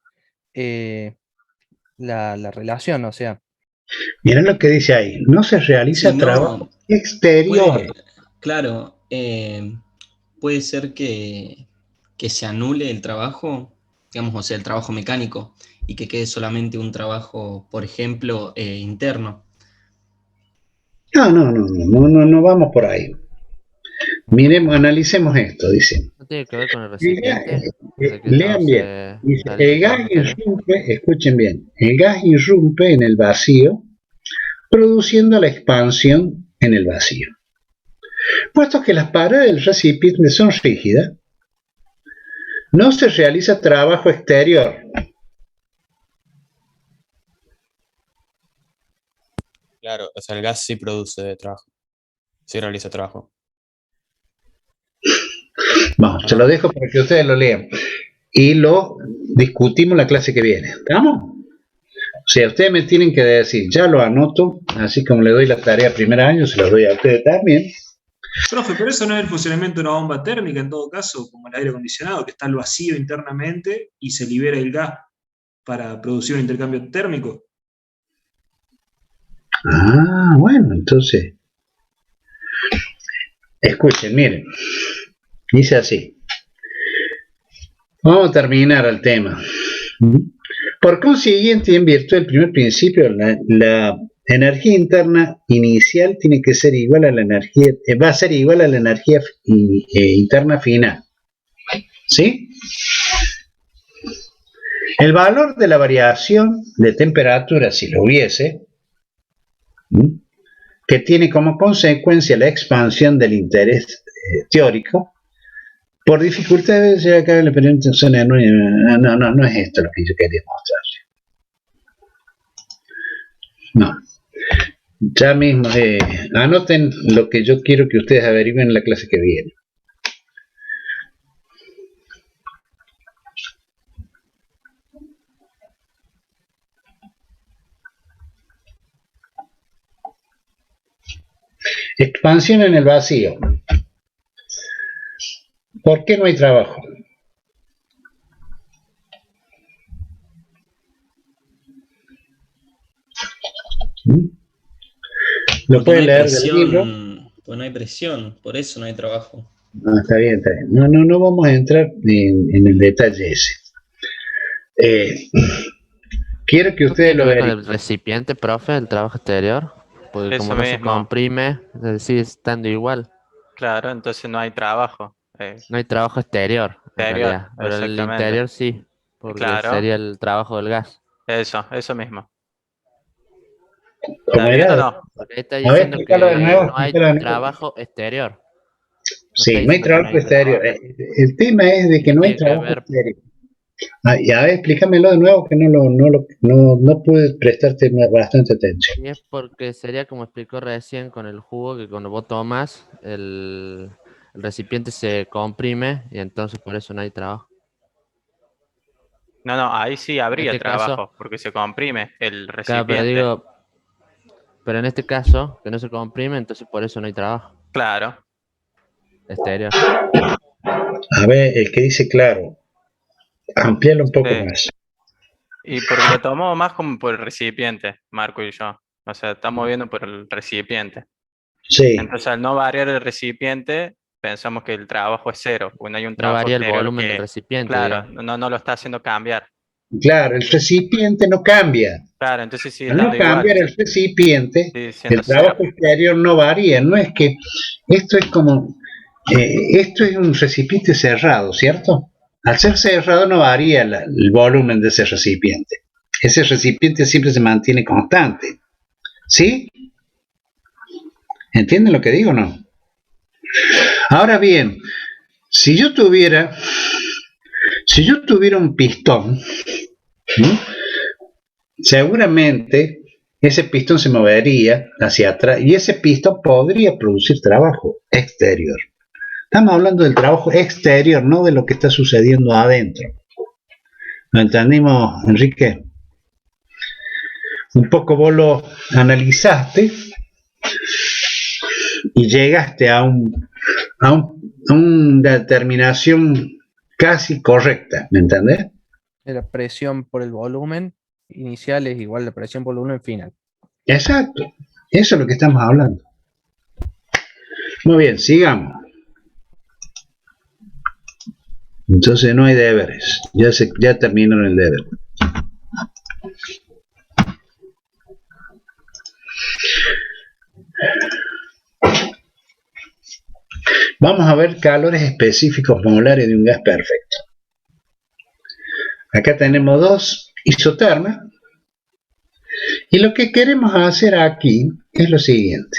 la relación, o sea,
Miren lo que dice ahí. No se realiza
Si
trabajo
no,
exterior.
claro, puede ser que se anule el trabajo, digamos, o sea, el trabajo mecánico, y que quede solamente un trabajo, por ejemplo, interno.
No vamos por ahí. Miremos, analicemos esto, dice.
¿No tiene que ver con el
El gas-
recipiente? De que no
lean bien.
se
Dice,
realice
el gas
trabajo exterior.
irrumpe, escuchen bien, el gas irrumpe en el vacío, produciendo la expansión en el vacío. Puesto que las paredes del recipiente son rígidas, no se realiza trabajo exterior.
Claro, o sea, el gas sí produce trabajo, sí realiza trabajo.
Vamos, se lo dejo para que ustedes lo lean. Y lo discutimos la clase que viene. ¿Estamos? O sea, ustedes me tienen que decir, ya lo anoto, así como le doy la tarea primer año, se la doy a ustedes también.
Profe, pero eso no es el funcionamiento de una bomba térmica en todo caso, como el aire acondicionado, que está al vacío internamente y se libera el gas para producir un intercambio térmico.
Ah, bueno, entonces. Escuchen, miren. Dice así. Vamos a terminar el tema. Por consiguiente, en virtud del primer principio, la energía interna inicial tiene que ser igual a la energía, va a ser igual a la energía interna final. ¿Sí? El valor de la variación de temperatura, si lo hubiese, que tiene como consecuencia la expansión del interés teórico, por dificultades de acá la penetración no es esto lo que yo quería mostrarles. No. Ya mismo, anoten lo que yo quiero que ustedes averigüen en la clase que viene. Expansión en el vacío. ¿Por qué no hay trabajo? Lo
Porque no
pueden
hay
leer del libro.
pues no hay presión, por eso no hay trabajo.
Está bien, está bien. No vamos a entrar en el detalle ese. Quiero que
¿No
ustedes
tiene
lo
que ver con
vean.
el recipiente, profe, el trabajo exterior? Porque
Eso
como no se
mismo.
comprime, sigue estando igual.
Claro, entonces no hay trabajo.
No hay trabajo exterior, en
Exterior,
realidad. Pero el
exactamente.
interior sí, porque
Claro,
sería el trabajo del gas.
eso mismo.
¿Cómo
¿Está bien o
era?
no?
Porque ahí está
A ver,
diciendo
explícalo de
que
nuevo,
no hay
explícalo de nuevo.
trabajo exterior. No está
Sí, no hay
diciendo que no
trabajo
hay
exterior.
trabajo.
El tema es de
¿Y
que
qué
no hay
tiene que
trabajo
ver?
exterior. Y a ver, explícamelo de nuevo que no pude prestarte bastante atención.
Y es porque sería como explicó recién con el jugo, que cuando vos tomas, el recipiente se comprime y entonces por eso no hay trabajo.
No, ahí sí
En
habría
este caso,
trabajo, porque se comprime el
claro, pero
recipiente.
digo, pero en este caso, que no se comprime, entonces por eso no hay trabajo
Claro.
exterior.
A ver, el que dice claro, amplíalo un poco
Sí.
más.
Y porque lo tomamos más como por el recipiente, Marco y yo. O sea, estamos viendo por el recipiente.
Sí,
Entonces, al no variar el recipiente, pensamos que el trabajo es cero, porque no hay un
No
trabajo
varía el
exterior
volumen del
que,
recipiente,
claro,
digamos.
no lo está haciendo cambiar.
claro, el recipiente no cambia.
Claro, entonces sigue
Al no
estando igual,
cambiar el recipiente,
sigue siendo
el trabajo
cero.
exterior no varía. No es que esto es como, esto es un recipiente cerrado, ¿cierto? Al ser cerrado no varía el volumen de ese recipiente. Ese recipiente siempre se mantiene constante. ¿Sí? ¿Entienden lo que digo o no? Ahora bien, si yo tuviera un pistón, ¿sí? Seguramente ese pistón se movería hacia atrás y ese pistón podría producir trabajo exterior. Estamos hablando del trabajo exterior, no de lo que está sucediendo adentro. ¿Lo entendimos, Enrique? Un poco vos lo analizaste y llegaste a una determinación casi correcta, ¿me entendés?
La presión por el volumen inicial es igual a la presión por el volumen final.
Exacto, eso es lo que estamos hablando. Muy bien, sigamos. Entonces no hay deberes, ya terminaron el deber. Vamos a ver calores específicos molares de un gas perfecto. Acá tenemos dos isotermas y lo que queremos hacer aquí es lo siguiente.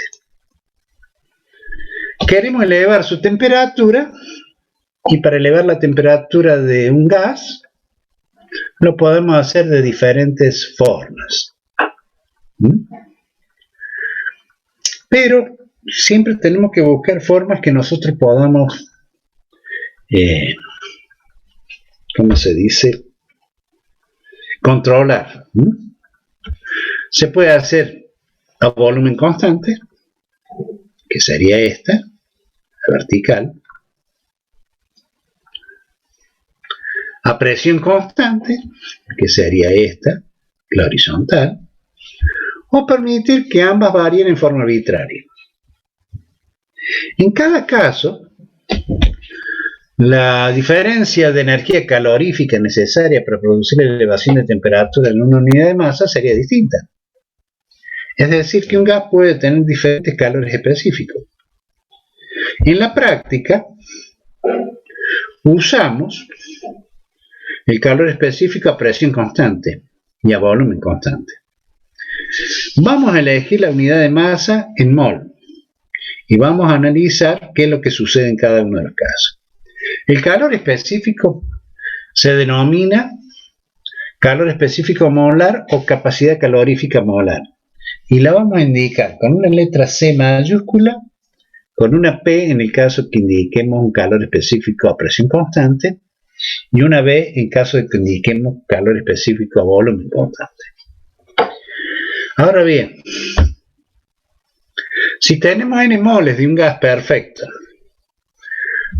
Queremos elevar su temperatura y para elevar la temperatura de un gas lo podemos hacer de diferentes formas. Pero siempre tenemos que buscar formas que nosotros podamos, ¿cómo se dice? Controlar. Se puede hacer a volumen constante, que sería esta, la vertical. A presión constante, que sería esta, la horizontal. O permitir que ambas varíen en forma arbitraria. En cada caso, la diferencia de energía calorífica necesaria para producir la elevación de temperatura en una unidad de masa sería distinta. Es decir, que un gas puede tener diferentes calores específicos. En la práctica, usamos el calor específico a presión constante y a volumen constante. Vamos a elegir la unidad de masa en mol y vamos a analizar qué es lo que sucede en cada uno de los casos. El calor específico se denomina calor específico molar o capacidad calorífica molar y la vamos a indicar con una letra C mayúscula, con una P en el caso que indiquemos un calor específico a presión constante y una B en caso de que indiquemos calor específico a volumen constante. Ahora bien, si tenemos n moles de un gas perfecto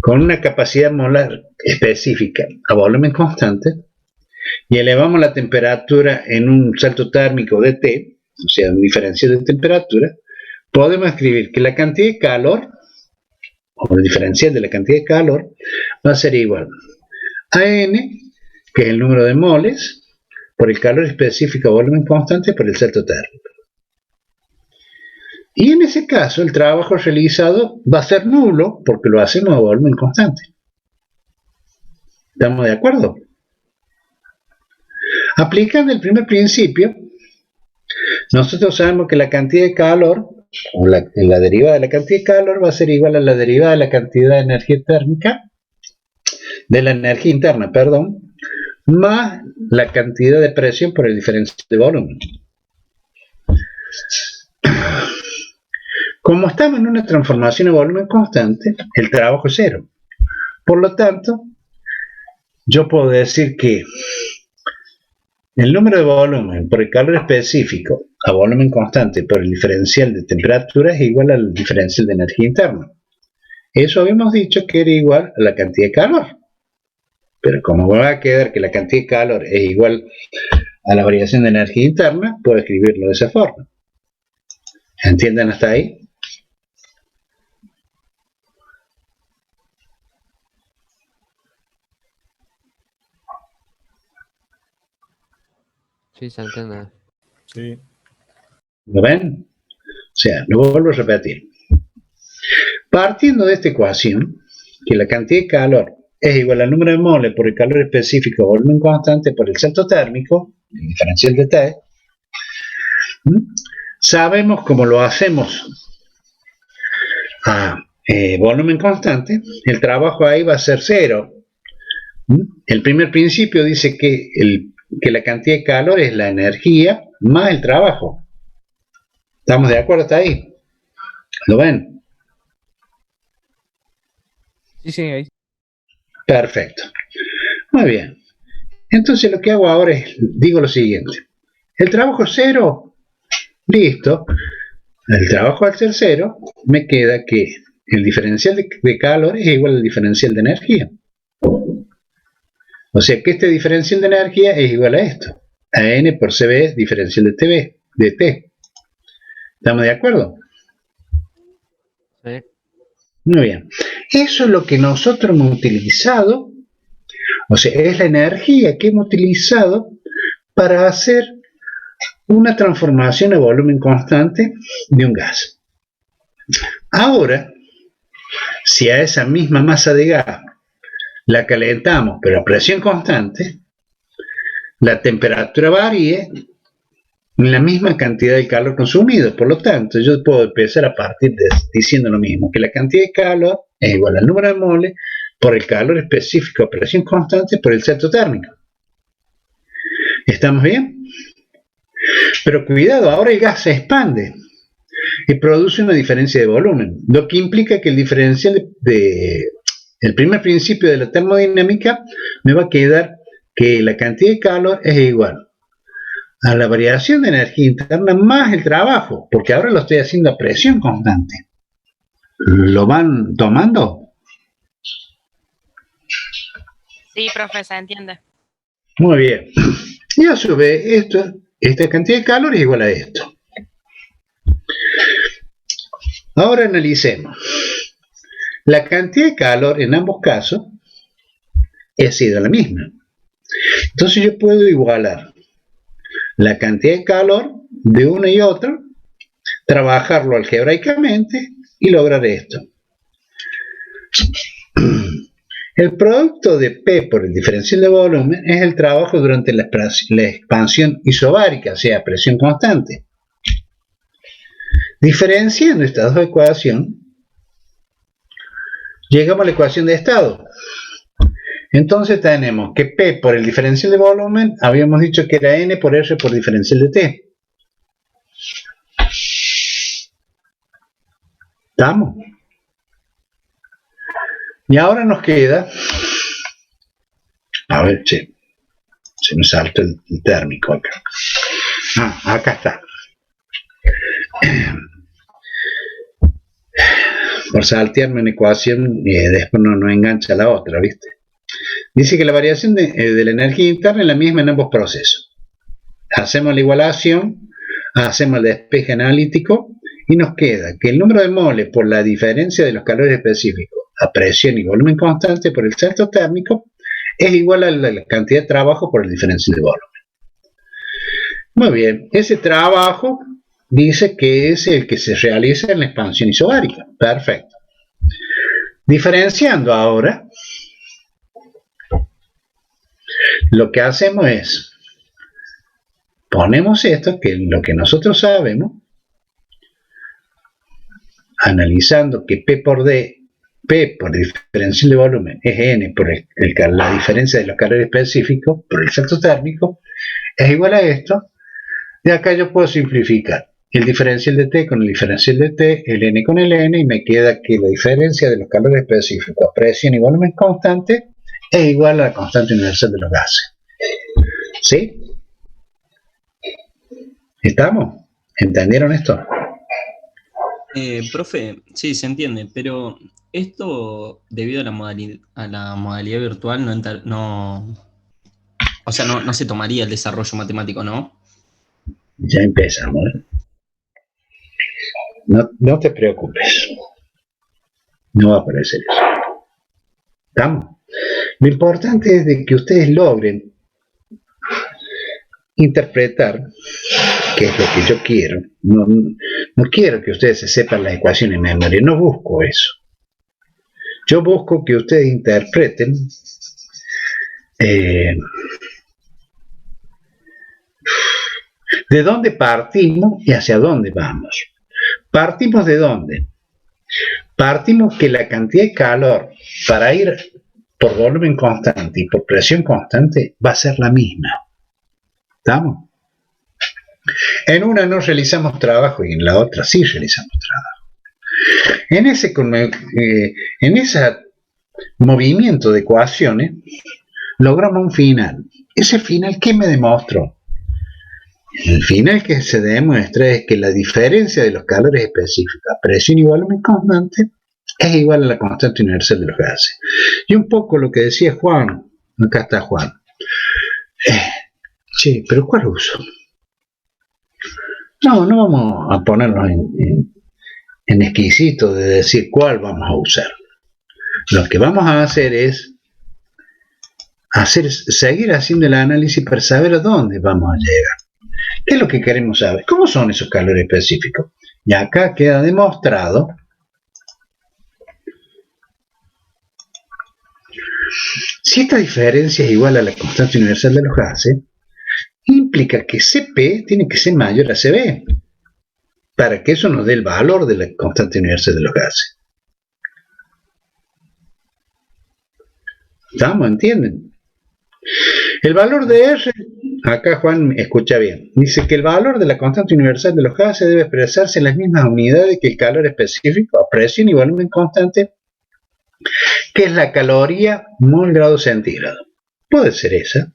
con una capacidad molar específica a volumen constante y elevamos la temperatura en un salto térmico de T, o sea, un diferencial de temperatura, podemos escribir que la cantidad de calor, o el diferencial de la cantidad de calor, va a ser igual a N, que es el número de moles, por el calor específico a volumen constante por el salto térmico. Y en ese caso el trabajo realizado va a ser nulo porque lo hacemos a volumen constante. ¿Estamos de acuerdo? Aplicando el primer principio, nosotros sabemos que la cantidad de calor, o la derivada de la cantidad de calor va a ser igual a la derivada de la cantidad de energía térmica, de la energía interna, perdón, más la cantidad de presión por el diferencial de volumen. Como estamos en una transformación a volumen constante, el trabajo es cero. Por lo tanto, yo puedo decir que el número de volumen por el calor específico a volumen constante por el diferencial de temperatura es igual al diferencial de energía interna. Eso habíamos dicho que era igual a la cantidad de calor. Pero como va a quedar que la cantidad de calor es igual a la variación de energía interna, puedo escribirlo de esa forma. ¿Entienden hasta ahí?
Sí, se entiende.
Sí.
¿Lo ven? O sea, lo vuelvo a repetir. Partiendo de esta ecuación, que la cantidad de calor es igual al número de moles por el calor específico a volumen constante por el salto térmico, el diferencial de T, sabemos cómo lo hacemos a volumen constante, el trabajo ahí va a ser cero. El primer principio dice que la cantidad de calor es la energía más el trabajo. ¿Estamos de acuerdo hasta ahí? ¿Lo ven?
Sí, sí, ahí.
Perfecto. Muy bien. Entonces lo que hago ahora es, digo lo siguiente. El trabajo es cero. Listo. El trabajo al ser cero, me queda que el diferencial de calor es igual al diferencial de energía. O sea que este diferencial de energía es igual a esto. A N por CB diferencial de T. ¿Estamos de acuerdo?
Sí.
Muy bien. Eso es lo que nosotros hemos utilizado, o sea, es la energía que hemos utilizado para hacer una transformación a volumen constante de un gas. Ahora, si a esa misma masa de gas la calentamos, pero a presión constante, la temperatura varíe en la misma cantidad de calor consumido. Por lo tanto, yo puedo empezar a partir de diciendo lo mismo, que la cantidad de calor es igual al número de moles por el calor específico a presión constante por el salto térmico. ¿Estamos bien? Pero cuidado, ahora el gas se expande y produce una diferencia de volumen, lo que implica que el diferencial el primer principio de la termodinámica me va a quedar que la cantidad de calor es igual a la variación de energía interna más el trabajo, porque ahora lo estoy haciendo a presión constante. ¿Lo van tomando?
Sí, profe, se entiende.
Muy bien. Y a su vez, esta cantidad de calor es igual a esto. Ahora analicemos. La cantidad de calor en ambos casos ha sido la misma. Entonces yo puedo igualar la cantidad de calor de uno y otro, trabajarlo algebraicamente y lograr esto. El producto de P por el diferencial de volumen es el trabajo durante la expansión isobárica, o sea, presión constante. Diferenciando estas dos ecuaciones, llegamos a la ecuación de estado. Entonces tenemos que P por el diferencial de volumen, habíamos dicho que era N por R por diferencial de T. ¿Estamos? Y ahora nos queda, a ver, se me salta el térmico acá. Acá está. Por saltearme una ecuación, después no engancha la otra, ¿viste? Dice que la variación de la energía interna es la misma en ambos procesos. Hacemos la igualación, hacemos el despeje analítico y nos queda que el número de moles por la diferencia de los calores específicos a presión y volumen constante por el salto térmico es igual a la cantidad de trabajo por el diferencial de volumen. Muy bien, ese trabajo dice que es el que se realiza en la expansión isobárica. Perfecto. Diferenciando ahora, lo que hacemos es, ponemos esto, que es lo que nosotros sabemos, analizando que P por el diferencial de volumen es N por la diferencia de los calores específicos por el salto térmico, es igual a esto. De acá yo puedo simplificar el diferencial de T con el diferencial de T, el N con el N, y me queda que la diferencia de los calores específicos a presión y volumen constante es igual a la constante universal de los gases. ¿Sí? ¿Estamos? ¿Entendieron esto?
Profe, sí, se entiende, pero esto, debido a la modalidad virtual, no se tomaría el desarrollo matemático, ¿no?
Ya empezamos, ¿eh? No te preocupes. No va a aparecer eso. ¿Estamos? Lo importante es de que ustedes logren interpretar, que es lo que yo quiero. No quiero que ustedes se sepan la ecuación en memoria, no busco eso. Yo busco que ustedes interpreten de dónde partimos y hacia dónde vamos. ¿Partimos de dónde? partimos que la cantidad de calor para ir por volumen constante y por presión constante va a ser la misma. ¿Estamos? En una no realizamos trabajo y en la otra sí realizamos trabajo. En ese movimiento de ecuaciones logramos un final. Ese final, ¿qué me demostró? El final que se demuestra es que la diferencia de los calores específicos a presión y volumen constante es igual a la constante universal de los gases. Y un poco lo que decía Juan, acá está Juan. Sí, pero ¿cuál uso? No vamos a ponernos en exquisito de decir cuál vamos a usar. Lo que vamos a hacer es seguir haciendo el análisis para saber a dónde vamos a llegar. ¿Qué es lo que queremos saber? ¿Cómo son esos calores específicos? Y acá queda demostrado si esta diferencia es igual a la constante universal de los gases, implica que Cp tiene que ser mayor a Cv, para que eso nos dé el valor de la constante universal de los gases. ¿Estamos? ¿Entienden? El valor de R, acá Juan escucha bien, dice que el valor de la constante universal de los gases debe expresarse en las mismas unidades que el calor específico a presión y volumen constante, que es la caloría mol grado centígrado. Puede ser esa,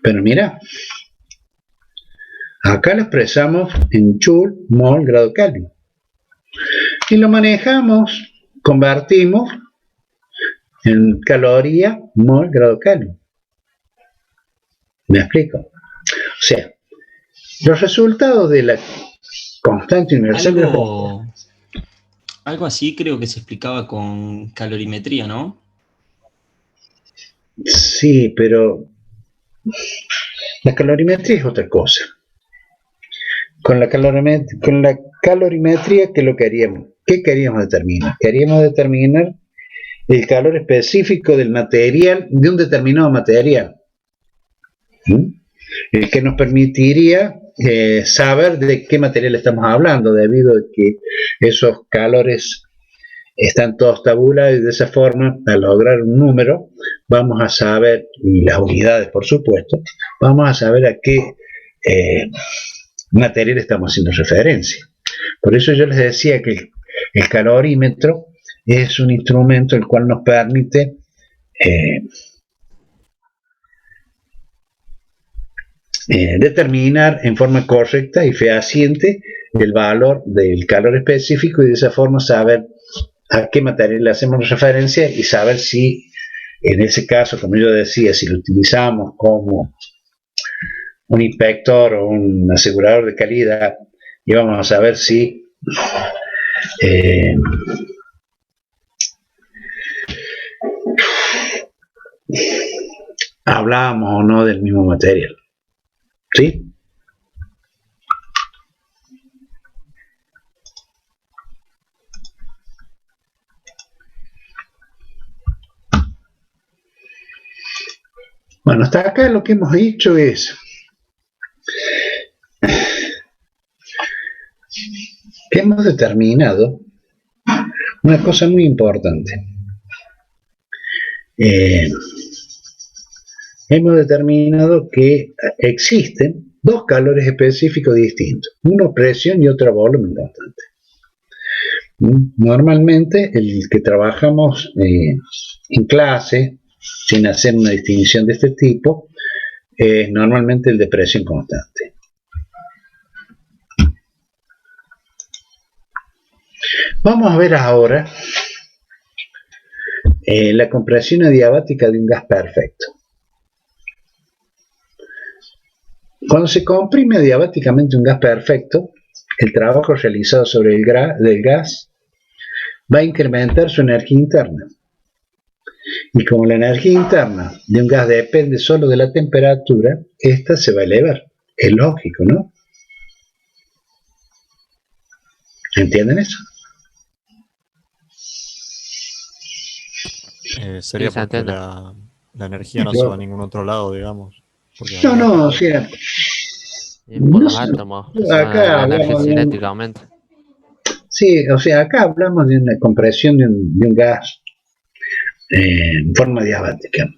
pero mira, acá lo expresamos en joule mol grado Kelvin. Y lo manejamos, convertimos en caloría mol grado Kelvin. ¿Me explico? O sea, los resultados de la constante universal
Algo así creo que se explicaba con calorimetría, ¿no?
Sí, pero la calorimetría es otra cosa. Con la calorimetría, ¿qué lo queríamos? ¿Qué queríamos determinar? Queríamos determinar el calor específico del material, de un determinado material. El que nos permitiría saber de qué material estamos hablando, debido a que esos calores están todos tabulados y de esa forma, al lograr un número, vamos a saber, y las unidades por supuesto, vamos a saber a qué material estamos haciendo referencia. Por eso yo les decía que el calorímetro es un instrumento el cual nos permite determinar en forma correcta y fehaciente el valor del calor específico y de esa forma saber a qué material le hacemos referencia y saber si en ese caso, como yo decía, si lo utilizamos como un inspector o un asegurador de calidad, y vamos a saber si hablamos o no del mismo material. ¿Sí? Bueno, hasta acá lo que hemos dicho es que hemos determinado una cosa muy importante. Hemos determinado que existen dos calores específicos distintos, uno presión y otro volumen constante. Normalmente el que trabajamos en clase, sin hacer una distinción de este tipo, es normalmente el de presión constante. Vamos a ver ahora la compresión adiabática de un gas perfecto. Cuando se comprime adiabáticamente un gas perfecto, el trabajo realizado sobre el gas va a incrementar su energía interna. Y como la energía interna de un gas depende solo de la temperatura, esta se va a elevar. Es lógico, ¿no? ¿Entienden eso?
Sería
Sí, se
porque
entiende.
la energía no se va a ningún otro lado, digamos. Porque
No, o sea,
Y por
no
los
sé,
átomos, que se
acá
van a la energía
hablamos de
cinética aumenta.
Sí, o sea, acá hablamos de una compresión de un gas en forma diabática.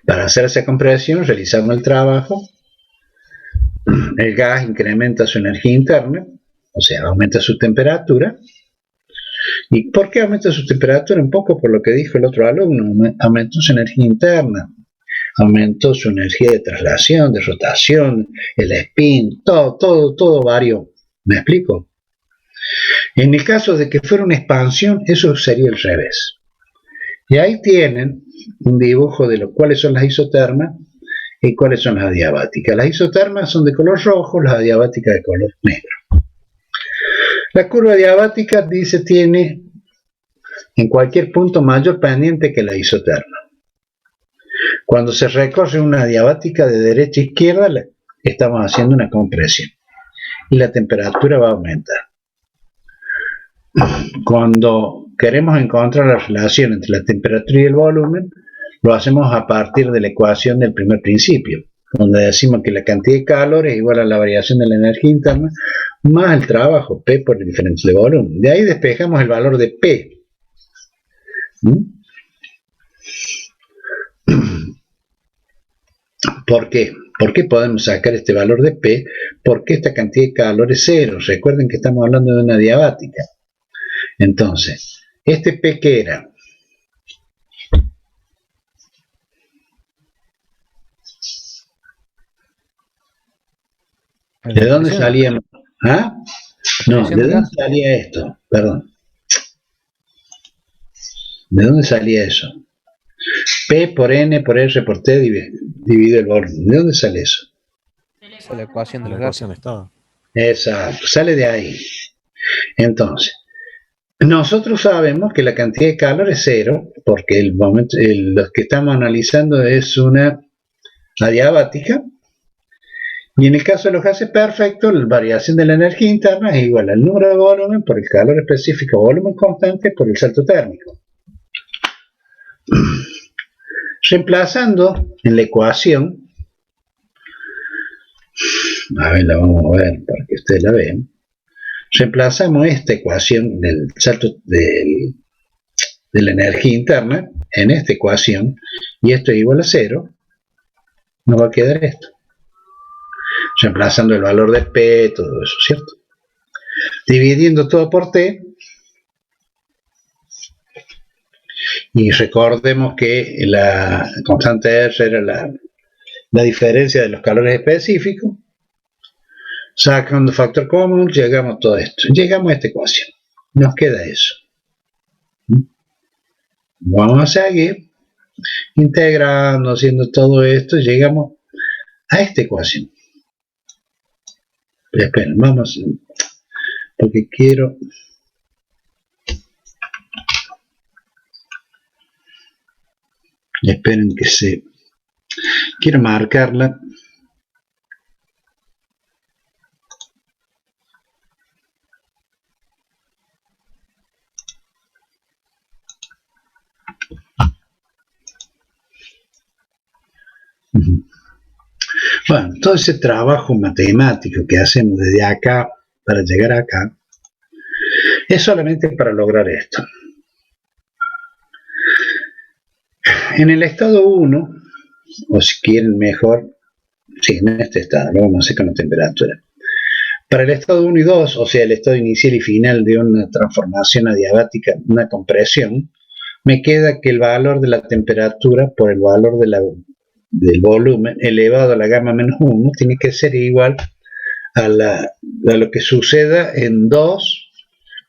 Para hacer esa compresión realizamos el trabajo, el gas incrementa su energía interna, o sea, aumenta su temperatura. ¿Y por qué aumenta su temperatura? Un poco por lo que dijo el otro alumno, aumentó su energía interna, aumentó su energía de traslación, de rotación, el spin, todo varió. ¿Me explico? En el caso de que fuera una expansión, eso sería el revés. Y ahí tienen un dibujo de cuáles son las isotermas y cuáles son las adiabáticas. Las isotermas son de color rojo, las adiabáticas de color negro. La curva adiabática dice tiene en cualquier punto mayor pendiente que la isoterma. Cuando se recorre una adiabática de derecha a izquierda, estamos haciendo una compresión y la temperatura va a aumentar. Cuando queremos encontrar la relación entre la temperatura y el volumen, lo hacemos a partir de la ecuación del primer principio, donde decimos que la cantidad de calor es igual a la variación de la energía interna más el trabajo, P por el diferencial de volumen. De ahí despejamos el valor de P. ¿Por qué? ¿Por qué podemos sacar este valor de P? Porque esta cantidad de calor es cero. Recuerden que estamos hablando de una adiabática. Entonces, este P, ¿qué era? ¿De dónde salía? ¿Ah? No, ¿de dónde salía esto? Perdón. ¿De dónde salía eso? P por N por R por T dividido el volumen. ¿De dónde sale eso?
Esa es la ecuación de
La
los
ecuación
gases.
estaba.
Exacto, sale de ahí. Entonces, nosotros sabemos que la cantidad de calor es cero, porque lo que estamos analizando es una adiabática, y en el caso de los gases perfectos, la variación de la energía interna es igual al número de volumen por el calor específico, volumen constante por el salto térmico. Reemplazando en la ecuación, a ver, la vamos a ver para que ustedes la vean. Reemplazamos esta ecuación del salto de la energía interna en esta ecuación, y esto es igual a 0, nos va a quedar esto. Reemplazando el valor de P, todo eso, ¿cierto? Dividiendo todo por T, y recordemos que la constante R era la diferencia de los calores específicos. Sacando factor común, llegamos a todo esto. Llegamos a esta ecuación. Nos queda eso. Vamos a seguir integrando, haciendo todo esto, llegamos a esta ecuación. Esperen, vamos, porque quiero... Esperen que se... Quiero marcarla. Bueno, todo ese trabajo matemático que hacemos desde acá para llegar acá es solamente para lograr esto. En el estado 1, o si quieren mejor, sí, en este estado, lo vamos a hacer con la temperatura. Para el estado 1 y 2, o sea, el estado inicial y final de una transformación adiabática, una compresión, me queda que el valor de la temperatura por el valor del volumen elevado a la gamma menos 1 tiene que ser igual a lo que suceda en 2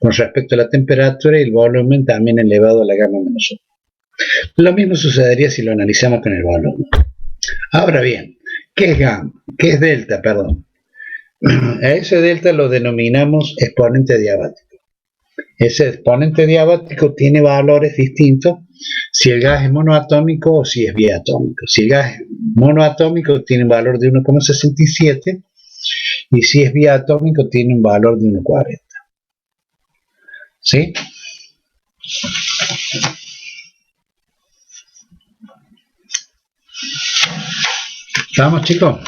con respecto a la temperatura y el volumen también elevado a la gamma menos 1. Lo mismo sucedería si lo analizamos con el volumen. Ahora bien, ¿qué es gamma? ¿Qué es delta? Perdón. A ese delta lo denominamos exponente adiabático. Ese exponente adiabático tiene valores distintos si el gas es monoatómico o si es biatómico. Si el gas es monoatómico tiene un valor de 1,67 y si es biatómico tiene un valor de 1,40. ¿Sí? ¿Estamos, chicos?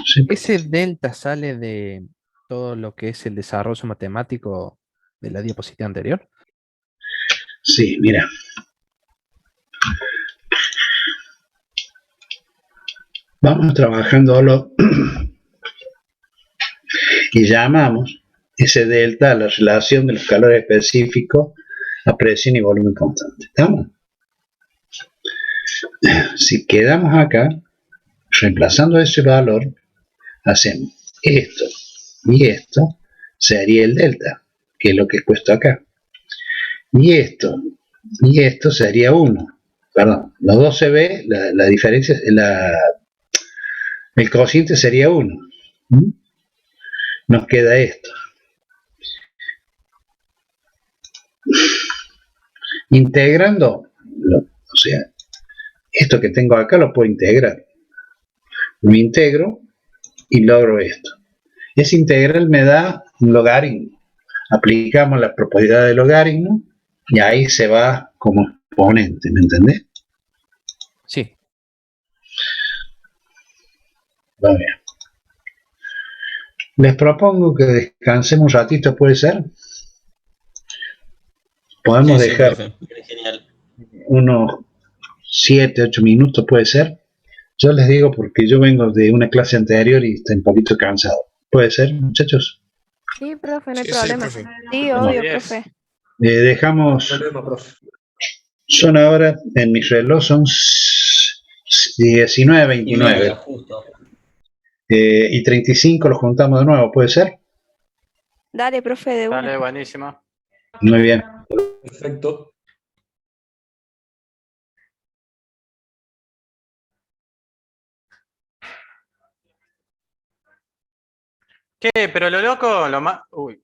Sí,
¿Ese delta sale de todo lo que es el desarrollo matemático de la diapositiva anterior?
sí, mira. Vamos trabajándolo y llamamos ese delta a la relación de los calores específicos a presión y volumen constante. ¿Estamos? Si quedamos acá, reemplazando ese valor, hacemos esto y esto, sería el delta, que es lo que he puesto acá. Y esto sería 1. Perdón, los dos se ve, la diferencia, el cociente sería 1. Nos queda esto. Integrando, o sea, esto que tengo acá lo puedo integrar. Lo integro y logro esto. Ese integral me da un logaritmo. Aplicamos la propiedad del logaritmo y ahí se va como exponente, ¿me entendés?
Sí.
Va bien. Les propongo que descansemos un ratito, ¿puede ser? Podemos
Sí,
dejar
profe. Genial.
unos 7, 8 minutos, ¿puede ser? Yo les digo porque yo vengo de una clase anterior y estoy un poquito cansado. ¿Puede ser, muchachos?
Sí, profe, no hay
Sí, sí,
problema.
profe.
Sí,
Bueno,
obvio,
10.
profe.
dejamos,
Problema, profe.
son ahora, en mi reloj son 19:29
Y media, justo.
y 35 los juntamos de nuevo, ¿puede ser?
Dale, profe, de una.
Dale, buenísimo.
Muy bien.
Perfecto.
¿Qué? Pero lo loco, lo más... Uy.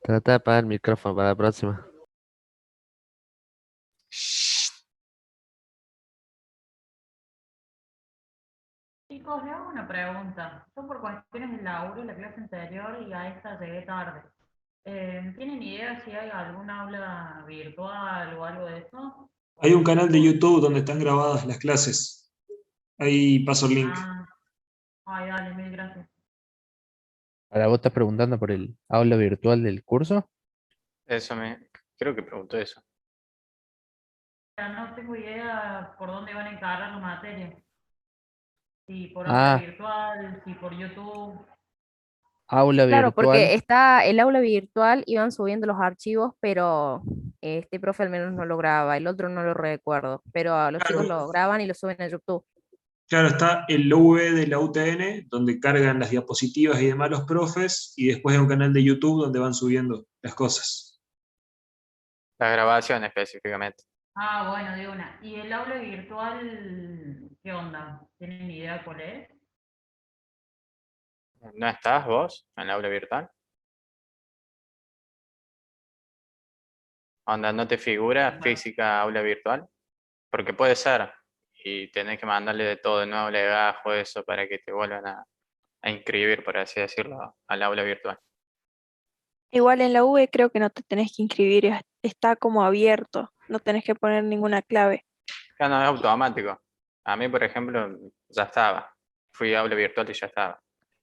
Trata de apagar el micrófono para la próxima.
Chicos, le hago una pregunta. Yo por cuestiones del laburo, la clase anterior y a esta llegué tarde. ¿Tienen idea si hay algún aula virtual o algo de eso?
Hay un canal de YouTube donde están grabadas las clases. Ahí paso el link.
Ah, ay, dale, mil gracias.
Ahora vos estás preguntando por el aula virtual del curso.
Eso me... Creo que preguntó eso.
Pero no tengo idea por dónde van a encarar la materia. Si por aula
Ah,
virtual, si por YouTube.
aula
Claro,
virtual.
porque está el aula virtual y van subiendo los archivos, pero este profe al menos no lo graba, el otro no lo recuerdo, pero a los chicos
Claro,
lo graban y lo suben a YouTube.
claro, está el OV de la UTN, donde cargan las diapositivas y demás los profes, y después hay un canal de YouTube donde van subiendo las cosas.
La grabación específicamente.
Ah, bueno, de una. ¿Y el aula virtual, qué onda? ¿Tienen idea cuál es?
¿No estás vos en la aula virtual? Onda, ¿no te figura física aula virtual? Porque puede ser. Y tenés que mandarle de todo de nuevo legajo, eso, para que te vuelvan a inscribir, por así decirlo, al aula virtual.
Igual en la V creo que no te tenés que inscribir, está como abierto, no tenés que poner ninguna clave.
Ya no es automático. A mí, por ejemplo, ya estaba. Fui a aula virtual y ya estaba.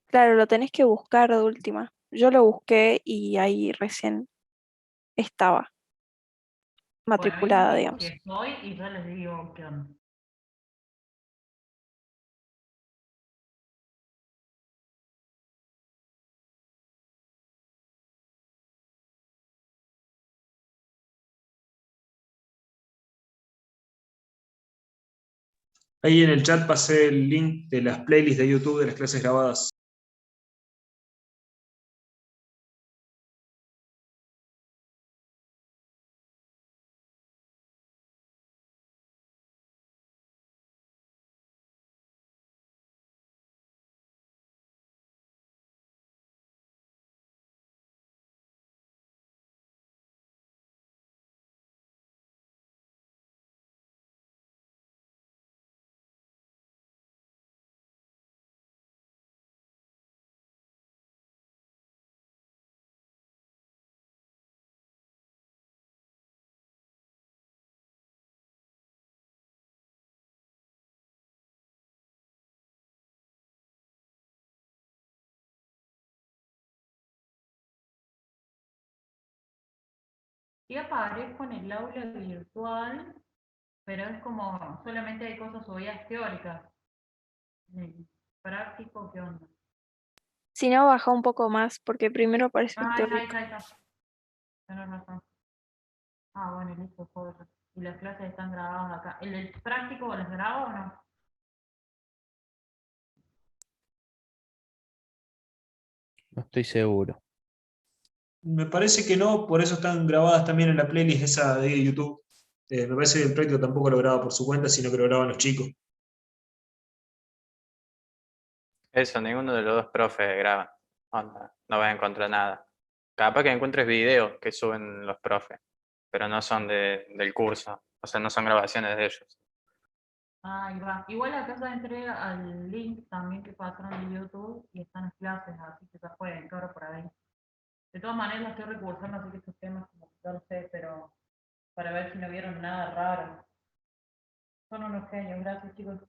Claro, lo tenés que buscar de última. Yo lo busqué y ahí recién estaba
Bueno, ahí
matriculada,
digo que
digamos.
estoy y ya les digo qué onda.
Ahí en el chat pasé el link de las playlists de YouTube de las clases grabadas.
sí aparezco en el aula virtual, pero es como solamente hay cosas subidas teóricas. ¿Práctico qué onda?
Si no, baja un poco más, porque primero aparece el
Ah,
teórico.
ahí está. Tenés razón. Ah, bueno, listo, joder. Y las clases están grabadas acá. ¿El del práctico las grabo o no?
No estoy seguro.
Me parece que no, por eso están grabadas también en la playlist esa de YouTube. Me parece que el práctico tampoco lo graba por su cuenta, sino que lo graban los chicos.
Eso, ninguno de los dos profes graba. Onda, no vas a encontrar nada. Capaz que encuentres videos que suben los profes, pero no son del curso. O sea, no son grabaciones de ellos.
Ahí va. Igual acá ya entré al link también que pasaron de YouTube y están las clases, así que ya pueden entrar por ahí. De todas maneras, la estoy recursando, así que estos temas como que ya lo sé, pero para ver si no vieron nada raro. Son unos genios, gracias chicos.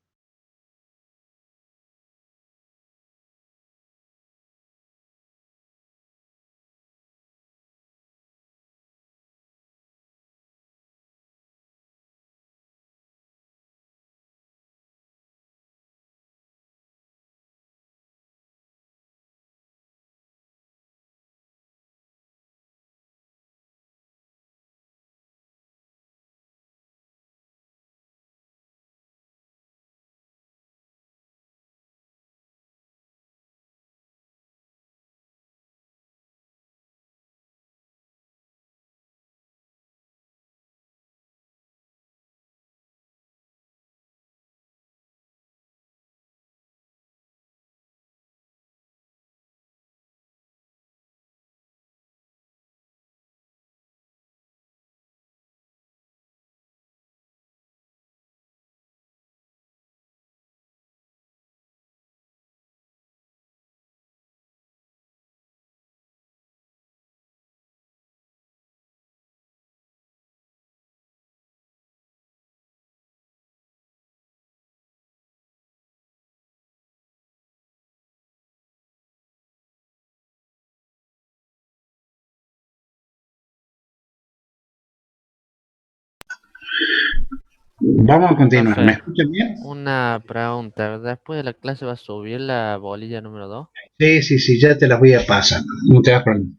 Vamos a continuar. ¿Me
Profe,
escuchan bien?
una pregunta. ¿Después de la clase va a subir la bolilla número 2?
Sí, ya te las voy a pasar. No te das problema.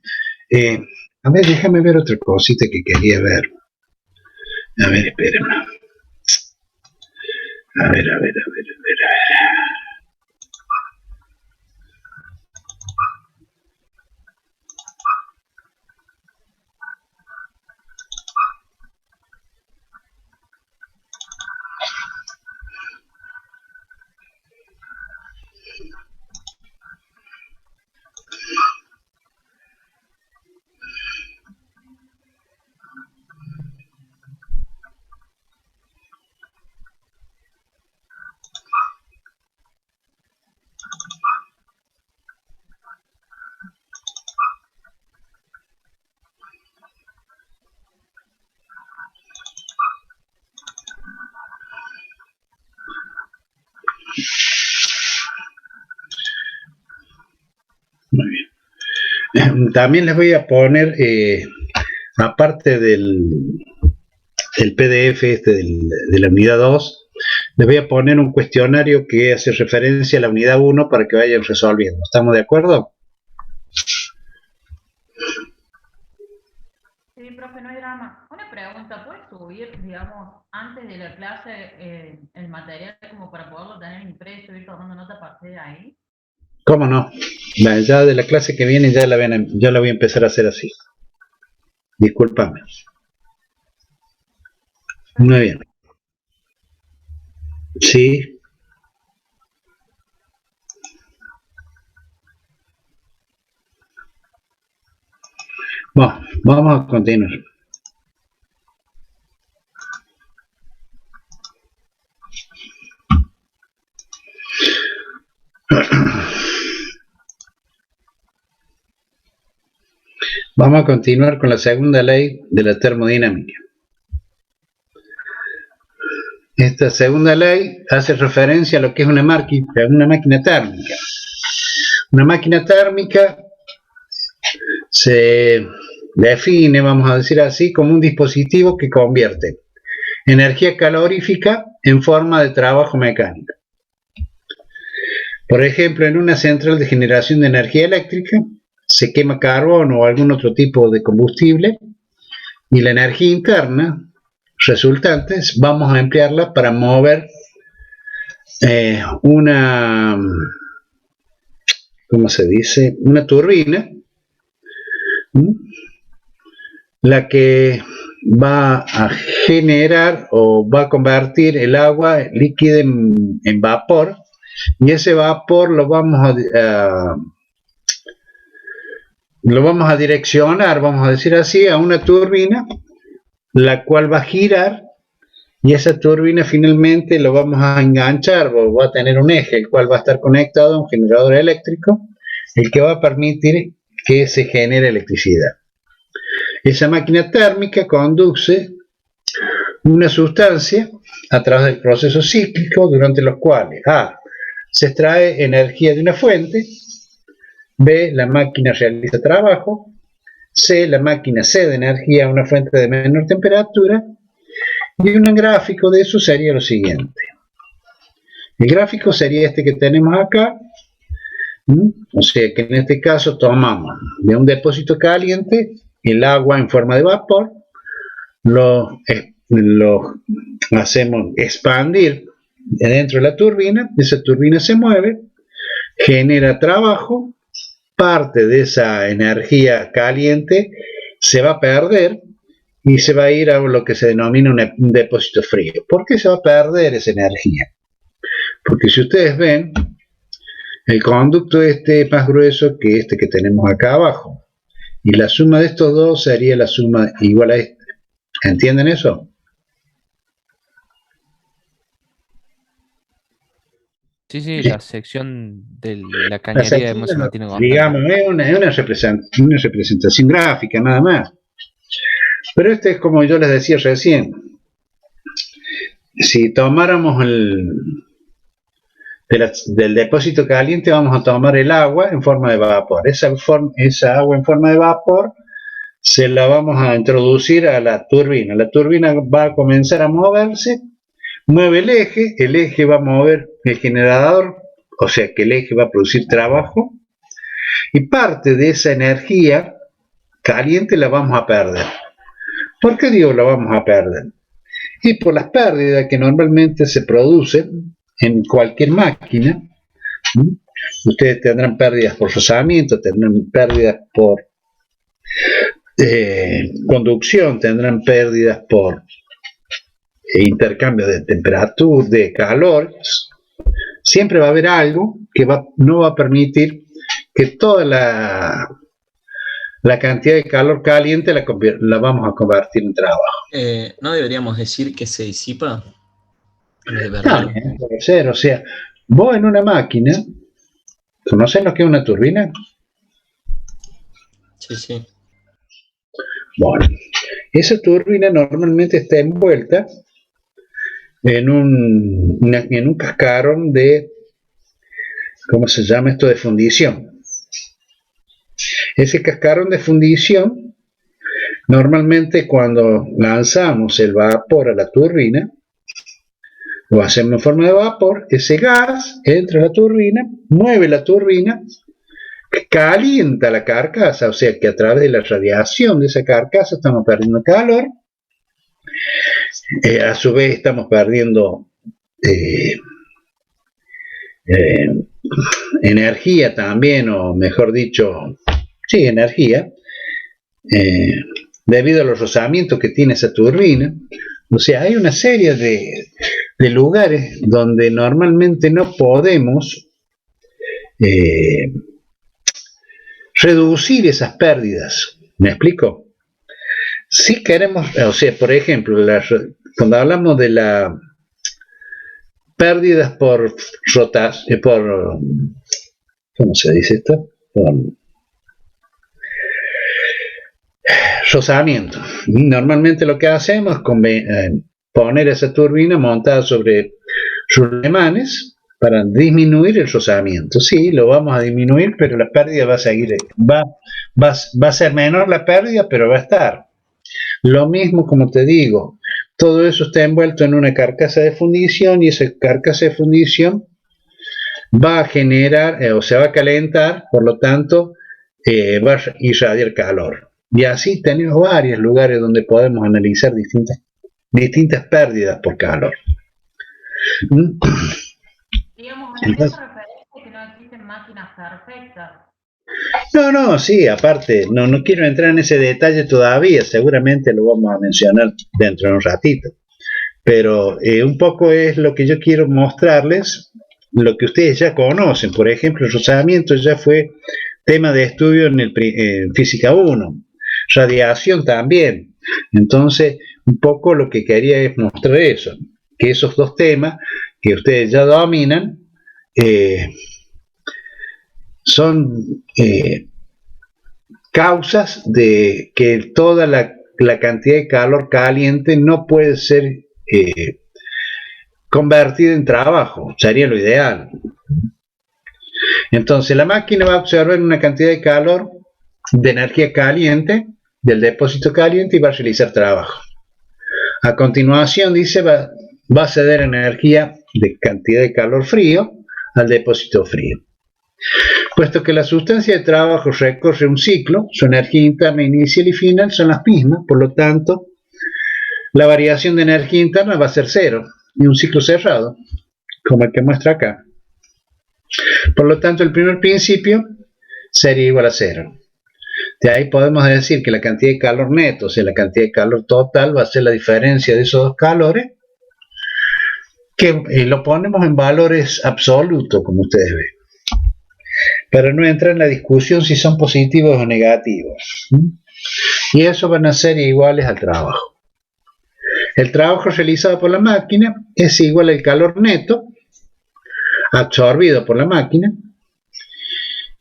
A ver, déjame ver otra cosita que quería ver. A ver, espérame. A ver. Muy bien. También les voy a poner, aparte del PDF de la unidad 2, les voy a poner un cuestionario que hace referencia a la unidad 1 para que vayan resolviendo. ¿Estamos de acuerdo?
Sí, profe, no hay drama. Una pregunta, ¿puedes subir, digamos, antes de la clase el material como para poderlo tener impreso y ir tomando nota a partir de ahí?
¿Cómo no? Ya de la clase que viene ya la voy a empezar a hacer así. Discúlpame. Muy bien. Sí. Bueno, vamos a continuar. Vamos a continuar con la segunda ley de la termodinámica. Esta segunda ley hace referencia a lo que es una máquina térmica. Una máquina térmica se define, vamos a decir así, como un dispositivo que convierte energía calorífica en forma de trabajo mecánico. Por ejemplo, en una central de generación de energía eléctrica se quema carbón o algún otro tipo de combustible y la energía interna resultante vamos a emplearla para mover una, ¿cómo se dice? Una turbina, la que va a generar o va a convertir el agua líquida en vapor, y ese vapor lo vamos a direccionar, vamos a decir así, a una turbina, la cual va a girar, y esa turbina finalmente lo vamos a enganchar, o va a tener un eje, el cual va a estar conectado a un generador eléctrico, el que va a permitir que se genere electricidad. Esa máquina térmica conduce una sustancia a través del proceso cíclico, durante los cuales A, se extrae energía de una fuente, B, la máquina realiza trabajo, C, la máquina cede energía a una fuente de menor temperatura, y un gráfico de eso sería lo siguiente. El gráfico sería este que tenemos acá, o sea que en este caso tomamos de un depósito caliente el agua en forma de vapor, lo hacemos expandir dentro de la turbina, esa turbina se mueve, genera trabajo, parte de esa energía caliente se va a perder y se va a ir a lo que se denomina un depósito frío. ¿Por qué se va a perder esa energía? Porque si ustedes ven, el conducto este es más grueso que este que tenemos acá abajo, y la suma de estos dos sería la suma igual a este. ¿Entienden eso?
Sí, la sección de la cañería se mantiene constante.
Digamos, es una representación gráfica nada más. Pero este es como yo les decía recién. Si tomáramos del depósito caliente, vamos a tomar el agua en forma de vapor. Esa agua en forma de vapor se la vamos a introducir a la turbina. La turbina va a comenzar a moverse, mueve el eje va a mover el generador, o sea que el eje va a producir trabajo, y parte de esa energía caliente la vamos a perder. ¿Por qué digo la vamos a perder? Y por las pérdidas que normalmente se producen en cualquier máquina. Ustedes tendrán pérdidas por rozamiento, tendrán pérdidas por conducción, tendrán pérdidas por intercambio de temperatura, de calor. Siempre va a haber algo que no va a permitir que toda la cantidad de calor caliente la vamos a convertir en trabajo.
¿No deberíamos decir que se disipa?
También puede ser, o sea, vos en una máquina, ¿conocen lo que es una turbina?
Sí.
Bueno, esa turbina normalmente está envuelta en un cascarón de, ¿cómo se llama esto? De fundición. Ese cascarón de fundición, normalmente cuando lanzamos el vapor a la turbina, lo hacemos en forma de vapor, ese gas entra a la turbina, mueve la turbina, calienta la carcasa, o sea que a través de la radiación de esa carcasa estamos perdiendo calor, a su vez estamos perdiendo energía también, o mejor dicho, sí, energía, debido a los rozamientos que tiene esa turbina. O sea, hay una serie de lugares donde normalmente no podemos reducir esas pérdidas. ¿Me explico? Si queremos, o sea, por ejemplo, cuando hablamos de las pérdidas por ¿cómo se dice esto? Por rozamiento. Normalmente lo que hacemos es poner esa turbina montada sobre rulemanes para disminuir el rozamiento. Sí, lo vamos a disminuir, pero la pérdida va a seguir, va a ser menor la pérdida, pero va a estar. Lo mismo, como te digo, todo eso está envuelto en una carcasa de fundición y esa carcasa de fundición va a generar o se va a calentar, por lo tanto va a irradiar calor. Y así tenemos varios lugares donde podemos analizar distintas pérdidas por calor.
Digamos, en esa referencia que no existen máquinas perfectas.
No, sí, aparte, no quiero entrar en ese detalle todavía, seguramente lo vamos a mencionar dentro de un ratito. Pero un poco es lo que yo quiero mostrarles, lo que ustedes ya conocen. Por ejemplo, el rozamiento ya fue tema de estudio en Física 1, radiación también. Entonces, un poco lo que quería es mostrar eso, que esos dos temas que ustedes ya dominan son causas de que toda la cantidad de calor caliente no puede ser convertida en trabajo, sería lo ideal. Entonces la máquina va a absorber una cantidad de calor, de energía caliente, del depósito caliente y va a realizar trabajo. A continuación dice va a ceder energía de cantidad de calor frío al depósito frío. Puesto que la sustancia de trabajo recorre un ciclo, su energía interna inicial y final son las mismas, por lo tanto, la variación de energía interna va a ser cero, y un ciclo cerrado, como el que muestra acá. Por lo tanto, el primer principio sería igual a cero. De ahí podemos decir que la cantidad de calor neto, o sea, la cantidad de calor total, va a ser la diferencia de esos dos calores, que lo ponemos en valores absolutos, como ustedes ven. Pero no entra en la discusión si son positivos o negativos. Y eso van a ser iguales al trabajo. El trabajo realizado por la máquina es igual al calor neto absorbido por la máquina.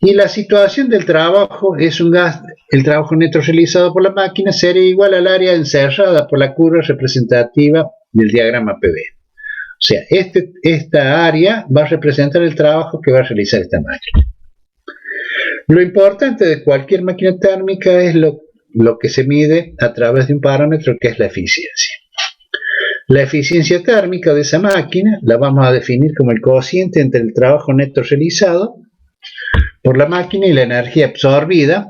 Y la situación del trabajo es un gas, el trabajo neto realizado por la máquina sería igual al área encerrada por la curva representativa del diagrama PV. O sea, esta área va a representar el trabajo que va a realizar esta máquina. Lo importante de cualquier máquina térmica es lo que se mide a través de un parámetro que es la eficiencia. La eficiencia térmica de esa máquina la vamos a definir como el cociente entre el trabajo neto realizado por la máquina y la energía absorbida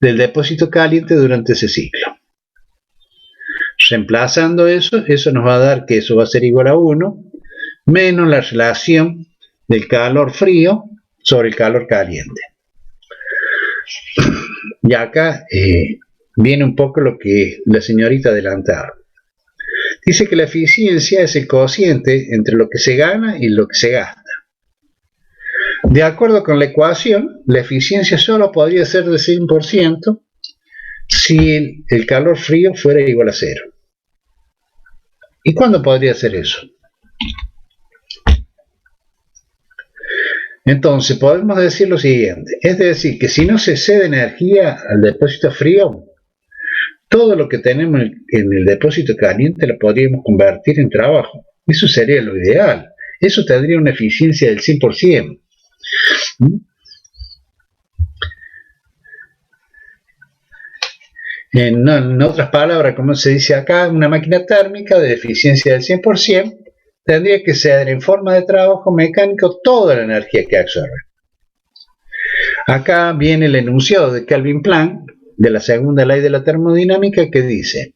del depósito caliente durante ese ciclo. Reemplazando eso nos va a dar que eso va a ser igual a 1 menos la relación del calor frío sobre el calor caliente. Y acá viene un poco lo que la señorita adelantaba. Dice que la eficiencia es el cociente entre lo que se gana y lo que se gasta. De acuerdo con la ecuación, la eficiencia solo podría ser de 100% si el calor frío fuera igual a 0. ¿Y cuándo podría ser eso? Entonces podemos decir lo siguiente, es decir, que si no se cede energía al depósito frío, todo lo que tenemos en el depósito caliente lo podríamos convertir en trabajo. Eso sería lo ideal. Eso tendría una eficiencia del 100%. En otras palabras, como se dice acá, una máquina térmica de eficiencia del 100% tendría que ceder en forma de trabajo mecánico toda la energía que absorbe. Acá viene el enunciado de Kelvin Planck, de la segunda ley de la termodinámica, que dice: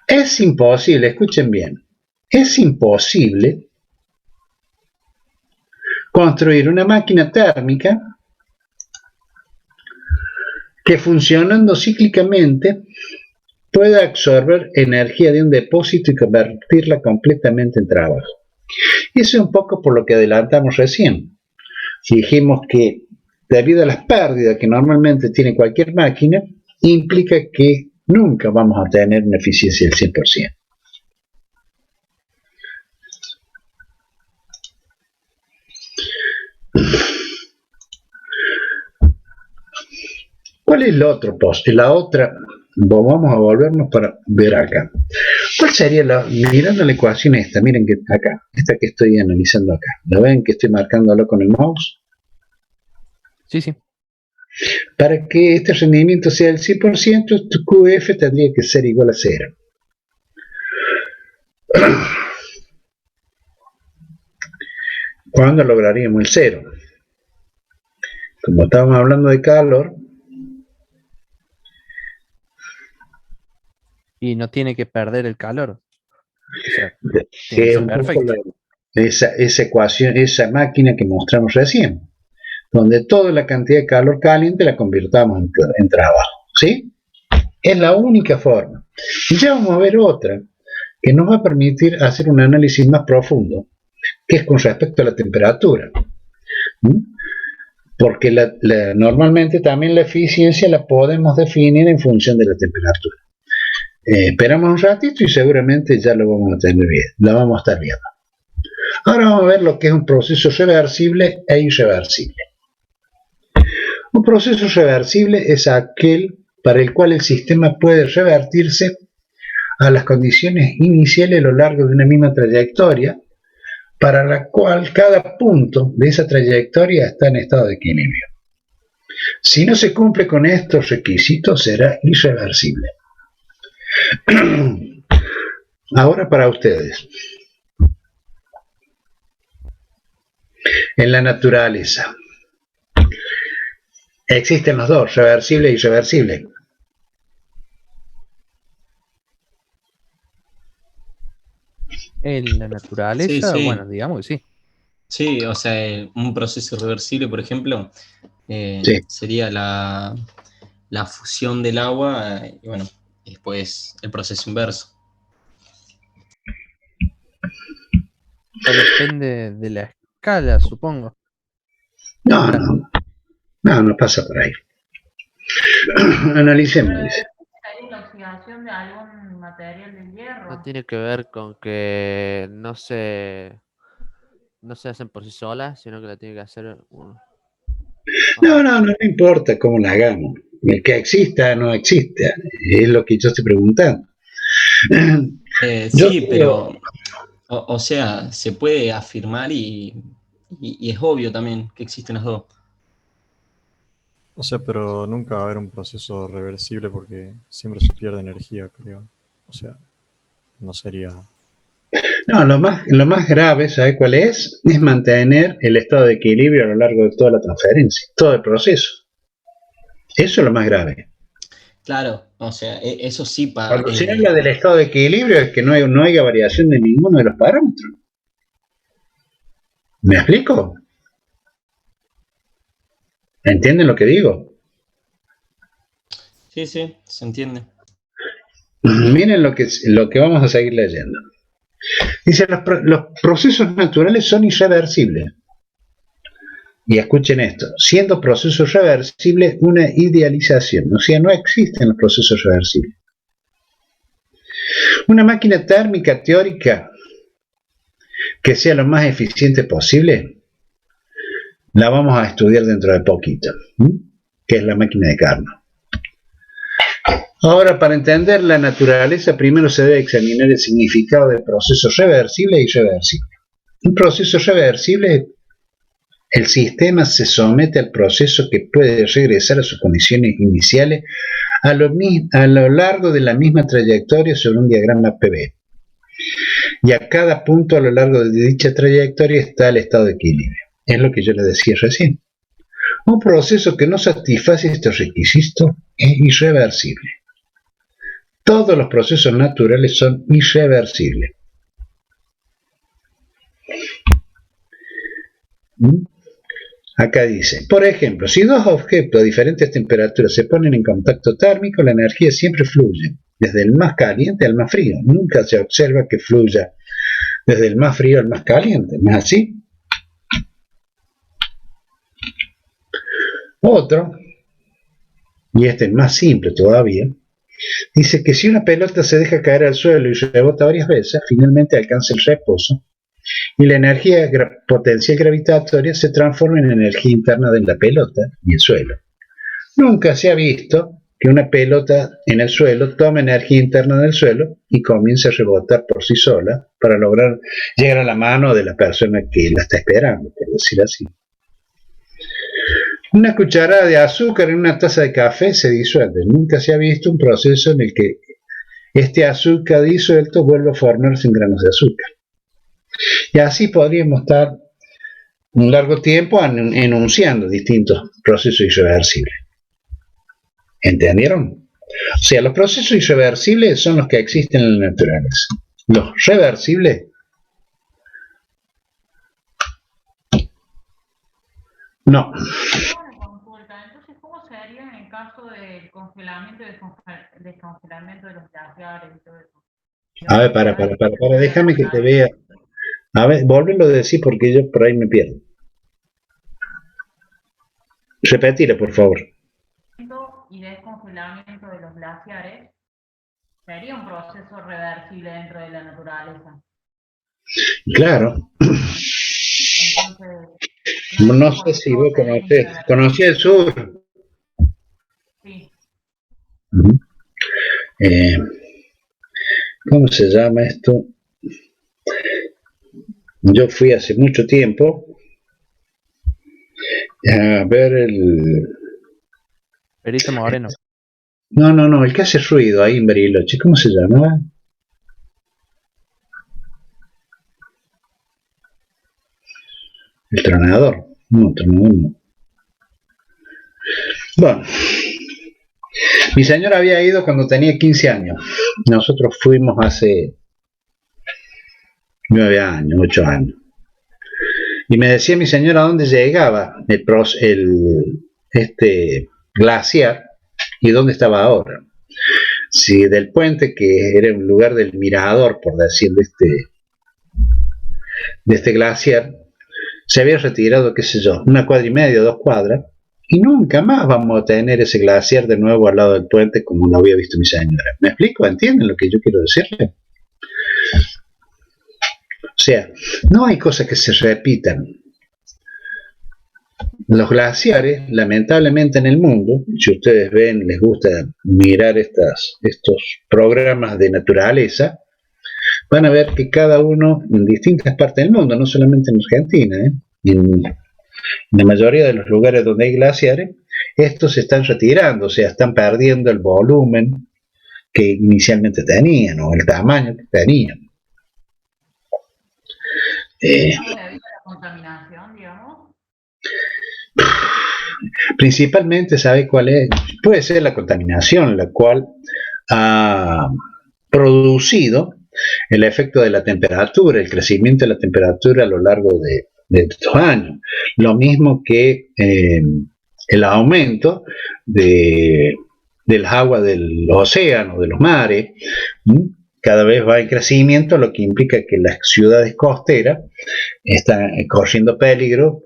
es imposible, escuchen bien, es imposible construir una máquina térmica que funcionando cíclicamente pueda absorber energía de un depósito y convertirla completamente en trabajo. Y eso es un poco por lo que adelantamos recién. Dijimos que debido a las pérdidas que normalmente tiene cualquier máquina, implica que nunca vamos a tener una eficiencia del 100%. ¿Cuál es el otro post? La otra, vamos a volvernos para ver acá. ¿Cuál sería mirando la ecuación esta? Miren que acá, esta que estoy analizando acá. ¿La ven que estoy marcándolo con el mouse?
Sí, sí.
Para que este rendimiento sea el 100%, tu QF tendría que ser igual a 0. ¿Cuándo lograríamos el 0? Como estábamos hablando de calor.
Y no tiene que perder el calor. O sea,
Que
tiene que
es
ser
un poco
perfecto.
esa ecuación, esa máquina que mostramos recién, donde toda la cantidad de calor caliente la convirtamos en trabajo, ¿sí? Es la única forma. Y ya vamos a ver otra que nos va a permitir hacer un análisis más profundo, que es con respecto a la temperatura. Porque normalmente también la eficiencia la podemos definir en función de la temperatura. Esperamos un ratito y seguramente ya lo vamos a tener bien, la vamos a estar viendo. Ahora vamos a ver lo que es un proceso reversible e irreversible. Un proceso reversible es aquel para el cual el sistema puede revertirse a las condiciones iniciales a lo largo de una misma trayectoria, para la cual cada punto de esa trayectoria está en estado de equilibrio. Si no se cumple con estos requisitos, será irreversible. Ahora para ustedes. En la naturaleza existen los dos, reversible e irreversible.
En la naturaleza,
Sí.
bueno, digamos que sí.
Sí, o sea, un proceso irreversible, por ejemplo,
Sí.
sería la fusión del agua y bueno, después el proceso inverso.
Pero depende de la escala, supongo.
No pasa por ahí. Analicemos, dice.
¿Hay la oxidación de algún material del hierro?
No tiene que ver con que no se hacen por sí solas, sino que la tiene que hacer uno.
No importa cómo la hagamos. El que exista no exista. Es lo que yo estoy preguntando.
Sí, pero, o sea, se puede afirmar y es obvio también que existen los dos.
O sea, pero nunca va a haber un proceso reversible porque siempre se pierde energía, creo. O sea, no sería...
No, lo más grave, ¿sabe cuál es? Es mantener el estado de equilibrio a lo largo de toda la transferencia, todo el proceso. Eso es lo más grave.
Claro, o sea, eso sí
Cuando se habla del estado de equilibrio es que no haya variación de ninguno de los parámetros. ¿Me explico? ¿Entienden lo que digo?
Sí, se entiende.
Miren lo que vamos a seguir leyendo. Dice, los procesos naturales son irreversibles. Y escuchen esto, siendo procesos reversibles una idealización, o sea, no existen los procesos reversibles. Una máquina térmica teórica que sea lo más eficiente posible, la vamos a estudiar dentro de poquito, que es la máquina de Carnot. Ahora, para entender la naturaleza, primero se debe examinar el significado de procesos reversibles e irreversibles. Un proceso reversible, el sistema se somete al proceso que puede regresar a sus condiciones iniciales a lo largo de la misma trayectoria sobre un diagrama PV. Y a cada punto a lo largo de dicha trayectoria está el estado de equilibrio. Es lo que yo les decía recién. Un proceso que no satisface estos requisitos es irreversible. Todos los procesos naturales son irreversibles. Acá dice, por ejemplo, si dos objetos a diferentes temperaturas se ponen en contacto térmico, la energía siempre fluye desde el más caliente al más frío. Nunca se observa que fluya desde el más frío al más caliente, ¿no es así? Otro, y este es más simple todavía, dice que si una pelota se deja caer al suelo y rebota varias veces, finalmente alcanza el reposo y la energía potencial gravitatoria se transforma en energía interna de la pelota y el suelo. Nunca se ha visto que una pelota en el suelo toma energía interna del suelo y comienza a rebotar por sí sola para lograr llegar a la mano de la persona que la está esperando, por decir así. Una cucharada de azúcar en una taza de café se disuelve. Nunca se ha visto un proceso en el que este azúcar disuelto vuelve a formarse en granos de azúcar. Y así podríamos estar un largo tiempo enunciando distintos procesos irreversibles. ¿Entendieron? O sea, los procesos irreversibles son los que existen en la naturaleza. Los reversibles, no.
Una consulta, entonces, ¿cómo sería en el caso del congelamiento y descongelamiento de los glaciares y todo eso?
A ver, para, déjame que te vea. A ver, vuélvelo a decir porque yo por ahí me pierdo. Repetile, por favor.
Y descongelamiento de los glaciares sería un proceso reversible dentro de la naturaleza.
Claro.
Entonces,
no sé si vos conocés el sur.
Sí.
¿Cómo se llama esto? Yo fui hace mucho tiempo a ver el...
Perito Moreno.
No, el que hace ruido ahí en Bariloche, ¿cómo se llama? El tronador. No, tronador no. Bueno, mi señora había ido cuando tenía 15 años. Nosotros fuimos hace 9 años, 8 años. Y me decía mi señora dónde llegaba este glaciar y dónde estaba ahora. Si del puente, que era un lugar del mirador, por decir, de este glaciar, se había retirado, qué sé yo, 1,5 cuadras, 2 cuadras, y nunca más vamos a tener ese glaciar de nuevo al lado del puente como lo había visto mi señora. ¿Me explico? ¿Entienden lo que yo quiero decirle? O sea, no hay cosas que se repitan. Los glaciares, lamentablemente en el mundo, si ustedes ven, les gusta mirar estos programas de naturaleza, van a ver que cada uno en distintas partes del mundo, no solamente en Argentina, en la mayoría de los lugares donde hay glaciares, estos se están retirando, o sea, están perdiendo el volumen que inicialmente tenían o el tamaño que tenían.
¿La contaminación, digamos?
Principalmente, ¿sabe cuál es? Puede ser la contaminación, la cual ha producido el efecto de la temperatura, el crecimiento de la temperatura a lo largo de estos años. Lo mismo que el aumento del agua del océano, de los mares, cada vez va en crecimiento, lo que implica que las ciudades costeras están corriendo peligro.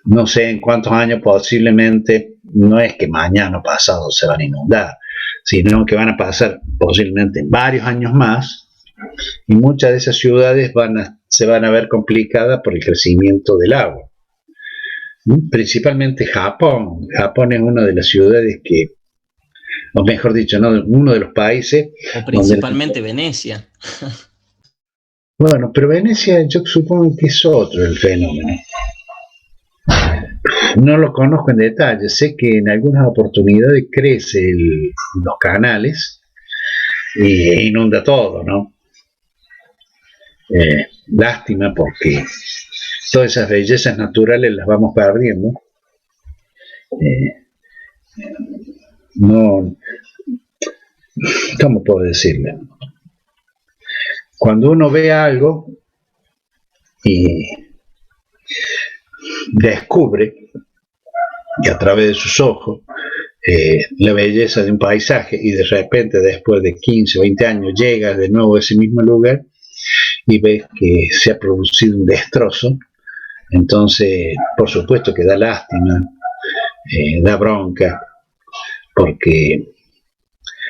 No sé en cuántos años, posiblemente, no es que mañana o pasado se van a inundar, sino que van a pasar posiblemente varios años más, y muchas de esas ciudades se van a ver complicadas por el crecimiento del agua. Principalmente Japón. Japón es una de las ciudades que, o mejor dicho, ¿no?, uno de los países...
O principalmente Venecia.
Bueno, pero Venecia yo supongo que es otro el fenómeno. No lo conozco en detalle, sé que en algunas oportunidades crece los canales e inunda todo, ¿no? Lástima porque todas esas bellezas naturales las vamos perdiendo. No, ¿cómo puedo decirle? Cuando uno ve algo y descubre que a través de sus ojos la belleza de un paisaje, y de repente después de 15 o 20 años llegas de nuevo a ese mismo lugar y ves que se ha producido un destrozo, entonces por supuesto que da lástima, da bronca, porque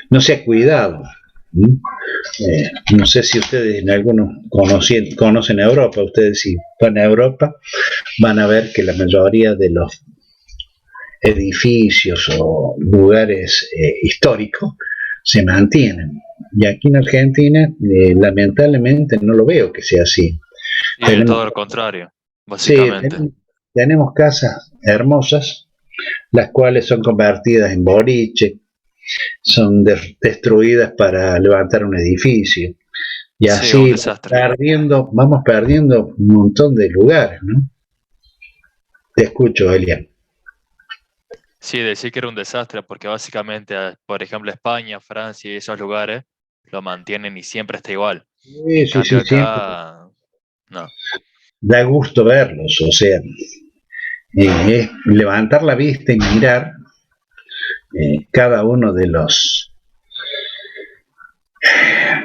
no se ha cuidado. No sé si ustedes en algunos conocen Europa. Ustedes si van a Europa van a ver que la mayoría de los edificios o lugares históricos se mantienen. Y aquí en Argentina, lamentablemente, no lo veo que sea así.
Y es todo lo contrario,
Sí,
básicamente.
tenemos casas hermosas, las cuales son convertidas en boliche, son destruidas para levantar un edificio. Y
Sí, un
así
desastre.
vamos perdiendo un montón de lugares, ¿no? Te escucho, Elian.
Sí, decir que era un desastre porque básicamente, por ejemplo, España, Francia y esos lugares lo mantienen y siempre está igual.
Sí,
En
sí, sí,
cambio
siempre.
acá, no.
Da gusto verlos, o sea, es levantar la vista y mirar cada uno de los,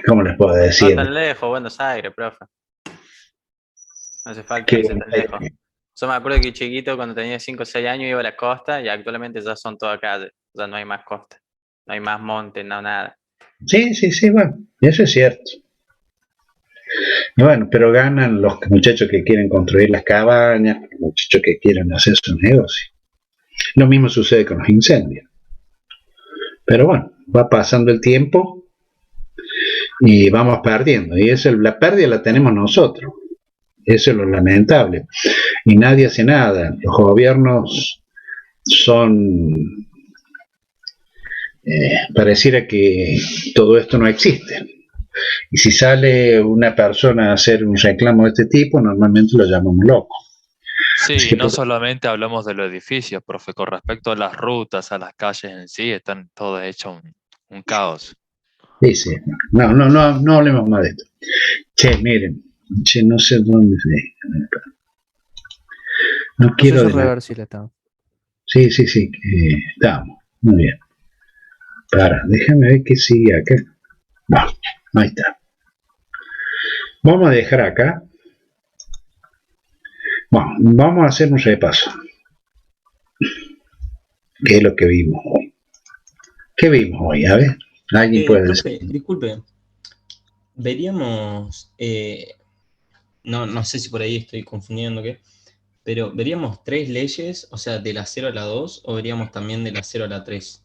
¿cómo les puedo
No
decir?
tan lejos, Buenos Aires, profe. No hace falta
Que,
irse tan lejos. Yo me acuerdo que chiquito, cuando tenía 5 o 6 años, iba a la costa y actualmente ya son toda calle. Ya no hay más costa. No hay más monte, no nada.
sí, sí, sí, bueno, eso es cierto. Y bueno, pero ganan los muchachos que quieren construir las cabañas, los muchachos que quieren hacer sus negocios. Lo mismo sucede con los incendios. Pero bueno, va pasando el tiempo y vamos perdiendo. Y eso, la pérdida la tenemos nosotros. Eso es lo lamentable. Y nadie hace nada. Los gobiernos son, pareciera que todo esto no existe. Y si sale una persona a hacer un reclamo de este tipo, normalmente lo llamamos loco.
Sí, y no solamente hablamos de los edificios, profe, con respecto a las rutas, a las calles en sí, están todo hecho un caos.
Sí, sí. No hablemos más de esto. Che, miren, che, no sé dónde. No quiero
Proceso
adelantar.
reversible está.
Sí, sí, sí, estamos. Muy bien. Déjame ver qué sigue acá. No, ahí está. Vamos a dejar acá. Bueno, vamos a hacer un repaso. ¿Qué es lo que vimos hoy? ¿Qué vimos hoy? A ver, alguien puede decir.
Profe, disculpe, veríamos, no sé si por ahí estoy confundiendo qué, pero veríamos 3 leyes, o sea, de la 0 a la 2, o veríamos también de la 0 a la 3,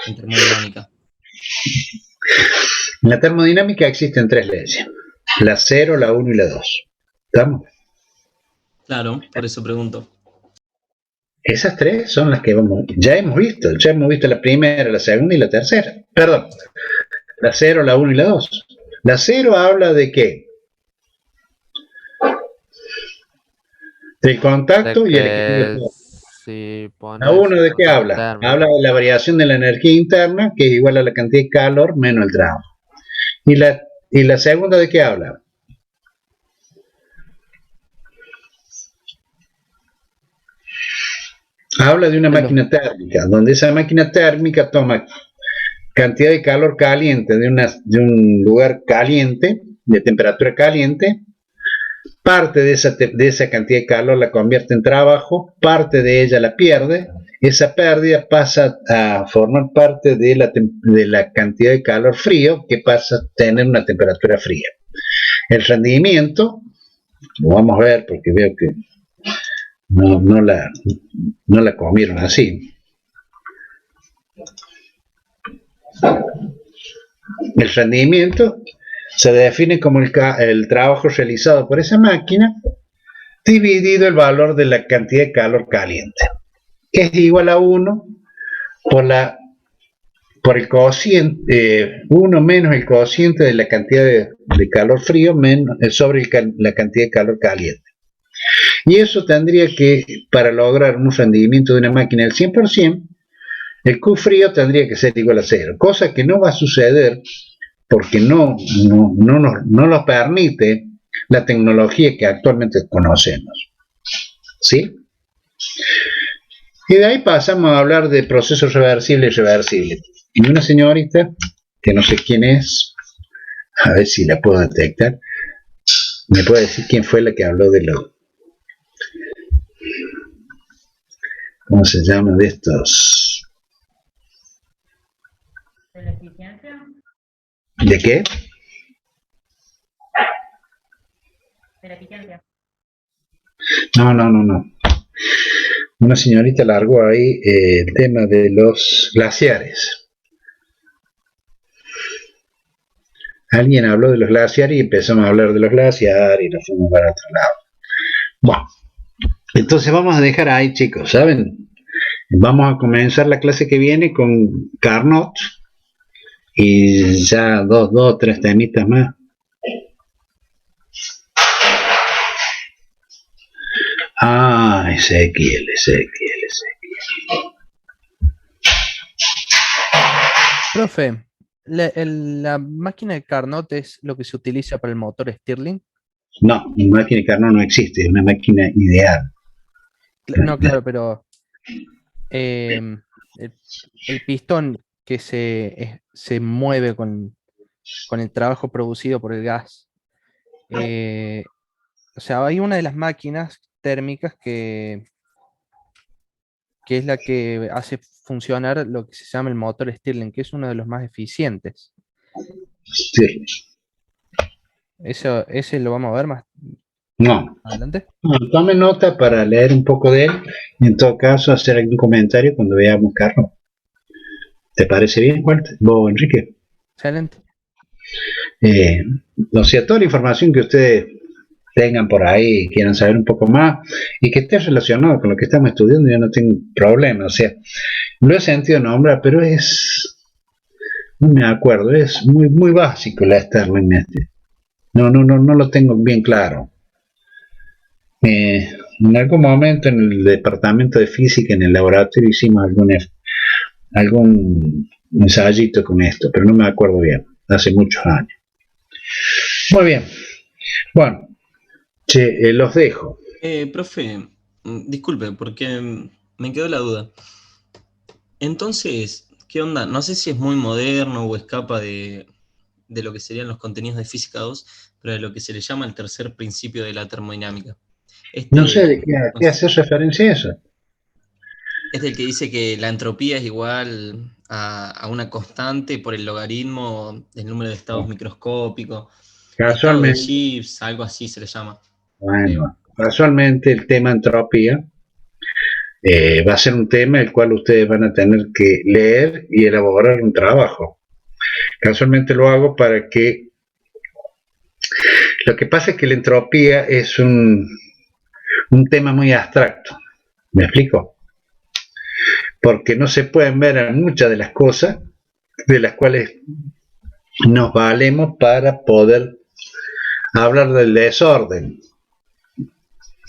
en termodinámica.
En la termodinámica existen 3 leyes. La 0, la 1 y la 2. ¿Estamos?
Claro, por eso pregunto.
Esas 3 son las que ya hemos visto la primera, la segunda y la tercera. Perdón, la 0, la 1 y la 2. La 0 habla de qué? Del contacto y el equilibrio.
Si
La
pones
1 de qué
corriente
habla?
térmica.
Habla de la variación de la energía interna, que es igual a la cantidad de calor menos el trabajo. ¿Y la segunda de qué habla? Habla de una máquina térmica, donde esa máquina térmica toma cantidad de calor caliente de un lugar caliente, de temperatura caliente, parte de esa cantidad de calor la convierte en trabajo, parte de ella la pierde, esa pérdida pasa a formar parte de la cantidad de calor frío que pasa a tener una temperatura fría. El rendimiento, lo vamos a ver porque veo que no la comieron así. El rendimiento se define como el trabajo realizado por esa máquina dividido el valor de la cantidad de calor caliente, que es igual a 1 por el cociente, 1 menos el cociente de la cantidad de calor frío sobre la cantidad de calor caliente. Y eso tendría que, para lograr un rendimiento de una máquina del 100%, el Q frío tendría que ser igual a 0, cosa que no va a suceder porque no lo permite la tecnología que actualmente conocemos. ¿Sí? Y de ahí pasamos a hablar de procesos reversibles y reversibles. Y una señorita, que no sé quién es, a ver si la puedo detectar, me puede decir quién fue la que habló de ¿cómo se llama? De estos...
¿De la eficiencia?
¿De qué?
De la eficiencia.
No. Una señorita largó ahí el tema de los glaciares. Alguien habló de los glaciares y empezamos a hablar de los glaciares y nos fuimos para otro lado. Bueno, entonces vamos a dejar ahí, chicos, ¿saben? Vamos a comenzar la clase que viene con Carnot y ya dos o tres temitas más. Ah, Ezequiel.
Profe, la máquina de Carnot es lo que se utiliza para el motor Stirling.
No, mi máquina de Carnot no existe, es una máquina ideal.
No, claro, pero el pistón que se mueve con el trabajo producido por el gas. O sea, hay una de las máquinas térmicas que es la que hace funcionar lo que se llama el motor Stirling, que es uno de los más eficientes.
Sí.
Ese lo vamos a ver más
No.
adelante.
No, tome nota para leer un poco de él y en todo caso hacer algún comentario cuando veamos Carnot. ¿Te parece bien, Walter? ¿Vos, Enrique?
Excelente.
O sea, toda la información que ustedes tengan por ahí y quieran saber un poco más y que esté relacionado con lo que estamos estudiando, yo no tengo problema. O sea, lo he sentido nombrar, pero no me acuerdo, es muy básico la Stirling este. No lo tengo bien claro. En algún momento en el departamento de física, en el laboratorio, hicimos algún ensayito con esto, pero no me acuerdo bien, hace muchos años. Muy bien, bueno, los dejo.
Profe, disculpe, porque me quedó la duda. Entonces, ¿qué onda? No sé si es muy moderno o escapa de lo que serían los contenidos de Física 2, pero de lo que se le llama el tercer principio de la termodinámica.
No sé de qué hace referencia eso.
Es del que dice que la entropía es igual a una constante por el logaritmo del número de estados microscópicos.
Casualmente.
Estado de Gibbs, algo así se le llama.
Bueno, casualmente el tema entropía va a ser un tema el cual ustedes van a tener que leer y elaborar un trabajo. Casualmente lo hago para que... Lo que pasa es que la entropía es un tema muy abstracto. ¿Me explico? Porque no se pueden ver muchas de las cosas de las cuales nos valemos para poder hablar del desorden.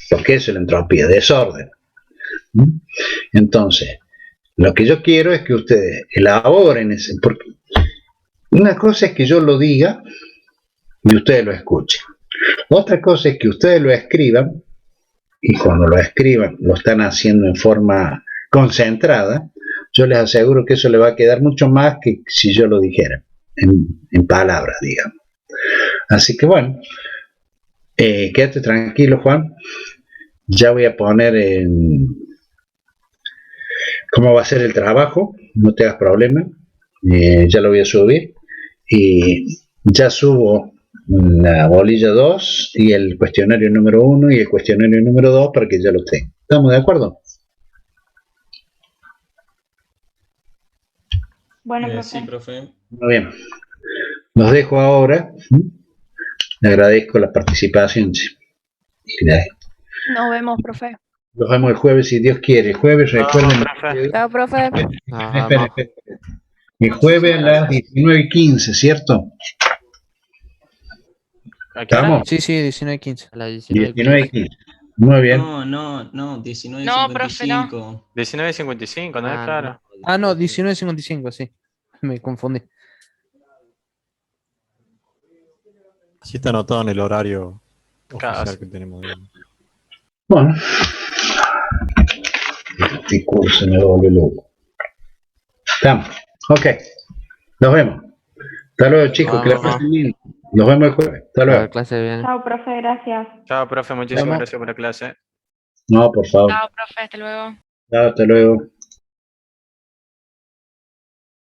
Porque eso es la entropía, desorden. Entonces, lo que yo quiero es que ustedes elaboren ese... Porque una cosa es que yo lo diga y ustedes lo escuchen. Otra cosa es que ustedes lo escriban y cuando lo escriban lo están haciendo en forma concentrada. Yo les aseguro que eso le va a quedar mucho más que si yo lo dijera en palabras, digamos. Así que bueno, quédate tranquilo, Juan. Ya voy a poner cómo va a ser el trabajo, no te hagas problema. Ya lo voy a subir y ya subo la bolilla 2 y el cuestionario número 1 y el cuestionario número 2 para que ya lo tengan. ¿Estamos de acuerdo?
Bueno, profe.
Sí, profe.
Muy bien. Los dejo ahora. Le agradezco la participación.
Nos vemos, profe.
Los vemos el jueves si Dios quiere. Jueves, recuerden.
Chao, profe.
Espera. El jueves a las 19:15, ¿cierto? ¿Estamos?
Sí, 19:15.
A las
19:15. Muy bien.
No, 19:55.
No, profe, no.
19:55, ¿no? Claro.
No, 19:55, sí. Me confundí.
Así está anotado en el horario
Claro.
oficial que tenemos.
Bueno. Este curso me vuelve loco. Estamos. Ok. Nos vemos. Hasta luego, chicos. Que la pasen bien. Nos vemos el jueves. Hasta luego.
La clase viene.
Chao, profe, gracias.
Chao, profe, muchísimas gracias por la clase.
No, por favor.
Chao, profe, hasta luego.
Chao, hasta luego.